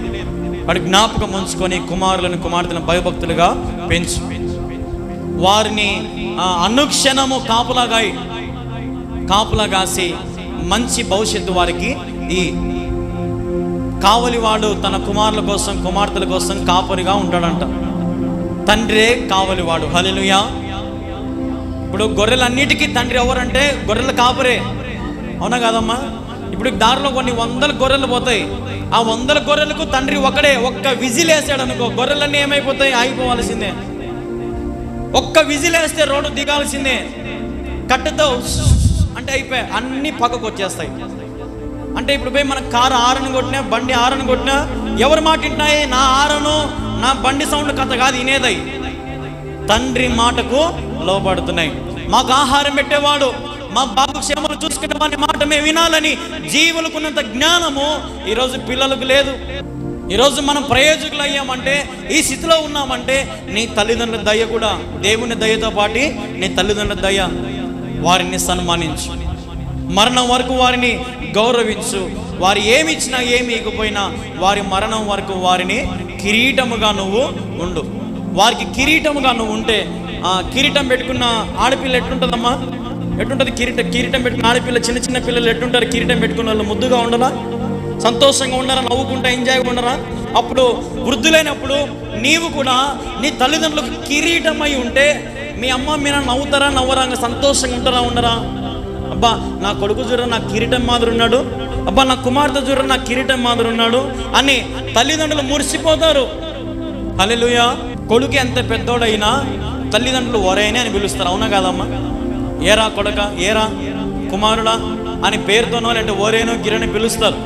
వాడు జ్ఞాపకం ఉంచుకొని కుమారులను కుమార్తెలను భయభక్తులుగా పెంచు. వారిని అనుక్షణము కాపులా కాసి మంచి భవిష్యత్తు వారికి ఈ కావలివాడు తన కుమారుల కోసం కుమార్తెల కోసం కాపరిగా ఉంటాడంట. తండ్రే కావలివాడు. హల్లెలూయా. ఇప్పుడు గొర్రెలన్నిటికీ తండ్రి ఎవరంటే గొర్రెల కాపరే. అవునా కాదమ్మా? ఇప్పుడు దారిలో కొన్ని 100 గొర్రెలు పోతాయి. ఆ 100 గొర్రెలకు తండ్రి ఒకడే. ఒక్క విజిల్ వేసాడు అనుకో, గొర్రెలన్నీ ఏమైపోతాయి? ఆగిపోవాల్సిందే. ఒక్క విజిల్ వేస్తే రోడ్డు దిగాల్సిందే. కట్టెతో అంటే అయిపోయి అన్నీ పక్కకు వచ్చేస్తాయి. అంటే ఇప్పుడు పోయి మన కారు ఆరను కొట్టినా, బండి ఆరను కొట్టినా ఎవరు మాట వింటున్నాయి? నా ఆరను, నా బండి సౌండ్ కథ కాదు వినేదై, తండ్రి మాటకు లోబడుతున్నాయి. మాకు ఆహారం పెట్టేవాడు, మా బాగుక్షేమాలు చూసుకునే వాని మాట మేము వినాలని జీవులకున్నంత జ్ఞానము ఈరోజు పిల్లలకు లేదు. ఈరోజు మనం ప్రయోజకులు అయ్యామంటే, ఈ స్థితిలో ఉన్నామంటే నీ తల్లిదండ్రుల దయ కూడా, దేవుని దయతో పాటు నీ తల్లిదండ్రుల దయ. వారిని సన్మానించు, మరణం వరకు వారిని గౌరవించు. వారు ఏమి ఇచ్చినా ఏమి ఇకపోయినా వారి మరణం వరకు వారిని కిరీటముగా నువ్వు ఉండు. వారికి కిరీటముగా నువ్వు ఉంటే, కిరీటం పెట్టుకున్న ఆడపిల్ల ఎట్లుంటుందమ్మా? ఎట్లుంటుంది? కిరీటం పెట్టుకున్న ఆడపిల్ల, చిన్న పిల్లలు ఎట్లుంటారు? కిరీటం పెట్టుకున్న వాళ్ళు ముద్దుగా ఉండరా? సంతోషంగా ఉండరా? నవ్వుకుంటా ఎంజాయ్గా ఉండరా? అప్పుడు వృద్ధులైనప్పుడు నీవు కూడా నీ తల్లిదండ్రులకు కిరీటమై ఉంటే మీ అమ్మ మీ నాన్న నవ్వుతారా నవ్వరా? సంతోషంగా ఉంటారా ఉండరా? అబ్బా నా కొడుకు చూడ నా కిరీటం మాదిరి ఉన్నాడు, అబ్బా నా కుమార్తె చూడ నా కిరీటం మాదిరి ఉన్నాడు అని తల్లిదండ్రులు మురిసిపోతారు. హల్లెలూయా. కొడుకు ఎంత పెద్దోడైనా తల్లిదండ్రులు ఒరేనే అని పిలుస్తారు. అవునా కాదమ్మా? ఏరా కొడక, ఏరా కుమారుడా అని పేరుతోనో లేదంటే ఓరేనో గిరని పిలుస్తారు.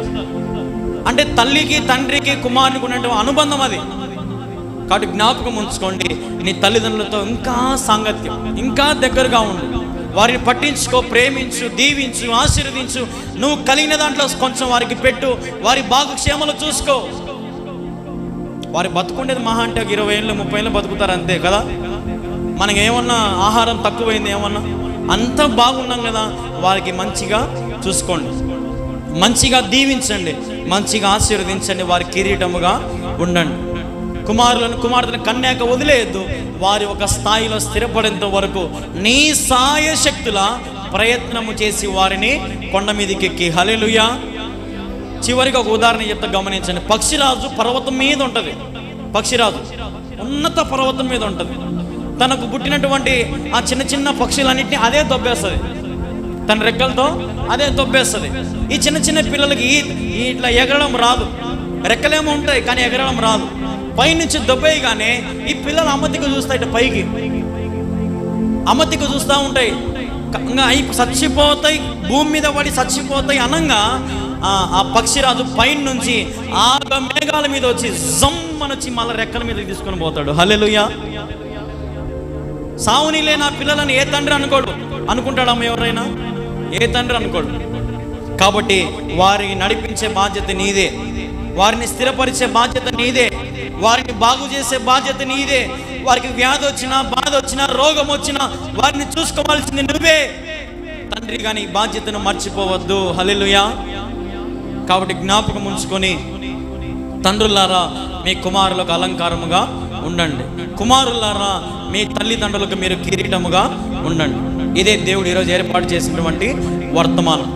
అంటే తల్లికి తండ్రికి కుమారునికి ఉన్నటువంటి అనుబంధం అది. కాబట్టి జ్ఞాపకం ఉంచుకోండి, నీ తల్లిదండ్రులతో ఇంకా సాంగత్యం, ఇంకా దగ్గరగా ఉండు. వారిని పట్టించుకో, ప్రేమించు, దీవించు, ఆశీర్వదించు. నువ్వు కలిగిన దాంట్లో కొంచెం వారికి పెట్టు. వారి బాగుక్షేమాలు చూసుకో. వారి బతుకుండేది మహా అంటే 20 ఏళ్ళు 30 ఏళ్ళు బతుకుతారు అంతే కదా. మనకి ఏమన్నా ఆహారం తక్కువైంది, ఏమన్నా అంతా బాగున్నాం కదా, వారికి మంచిగా చూసుకోండి, మంచిగా దీవించండి, మంచిగా ఆశీర్వదించండి, వారి కిరీటముగా ఉండండి. కుమార్తెలను కన్యాక వదిలేయద్దు. వారి ఒక స్థాయిలో స్థిరపడేంత వరకు నీ సాయశక్తుల ప్రయత్నము చేసి వారిని కొండ మీదకి ఎక్కి. హల్లెలూయా. చివరికి ఒక ఉదాహరణ చెప్తా, గమనించండి. పక్షిరాజు పర్వతం మీద ఉంటుంది. పక్షిరాజు ఉన్నత పర్వతం మీద ఉంటుంది. తనకు పుట్టినటువంటి ఆ చిన్న చిన్న పక్షులన్నింటినీ అదే దొబ్బేస్తుంది, తన రెక్కలతో అదే దొబ్బేస్తుంది. ఈ చిన్న చిన్న పిల్లలకి ఇట్లా ఎగరడం రాదు, రెక్కలేమో ఉంటాయి కానీ ఎగరడం రాదు. పైనుంచి దొబ్బేయగానే ఈ పిల్లలు అమ్మతికి చూస్తాయి, ఇట్లా పైకి అమ్మతికి చూస్తూ ఉంటాయి. అవి చచ్చిపోతాయి, భూమి మీద పడి చచ్చిపోతాయి అనంగా ఆ పక్షిరాజు పైన నుంచి ఆగ మేఘాల మీద వచ్చి జమ్మనొచ్చి మళ్ళీ రెక్కల మీద తీసుకొని పోతాడు. హల్లెలూయా. సావునిలే నా పిల్లలను ఏ తండ్రి అనుకుంటాడమ్మ ఎవరైనా? ఏ తండ్రి అనుకోడు. కాబట్టి వారిని నడిపించే బాధ్యత నీదే, వారిని స్థిరపరిచే బాధ్యత నీదే, వారిని బాగు చేసే బాధ్యత నీదే. వారికి వ్యాధి వచ్చినా, బాధ వచ్చినా, రోగం వచ్చినా వారిని చూసుకోవాల్సింది నువ్వే తండ్రి. కానీ ఈ బాధ్యతను మర్చిపోవద్దు. హల్లెలూయా. కాబట్టి జ్ఞాపకం ఉంచుకొని తండ్రులారా మీ కుమారులకు అలంకారముగా ఉండండి, కుమారులారా మీ తల్లిదండ్రులకు మీరు కిరీటముగా ఉండండి. ఇదే దేవుడు ఈరోజు ఏర్పాటు చేసినటువంటి వర్తమానం.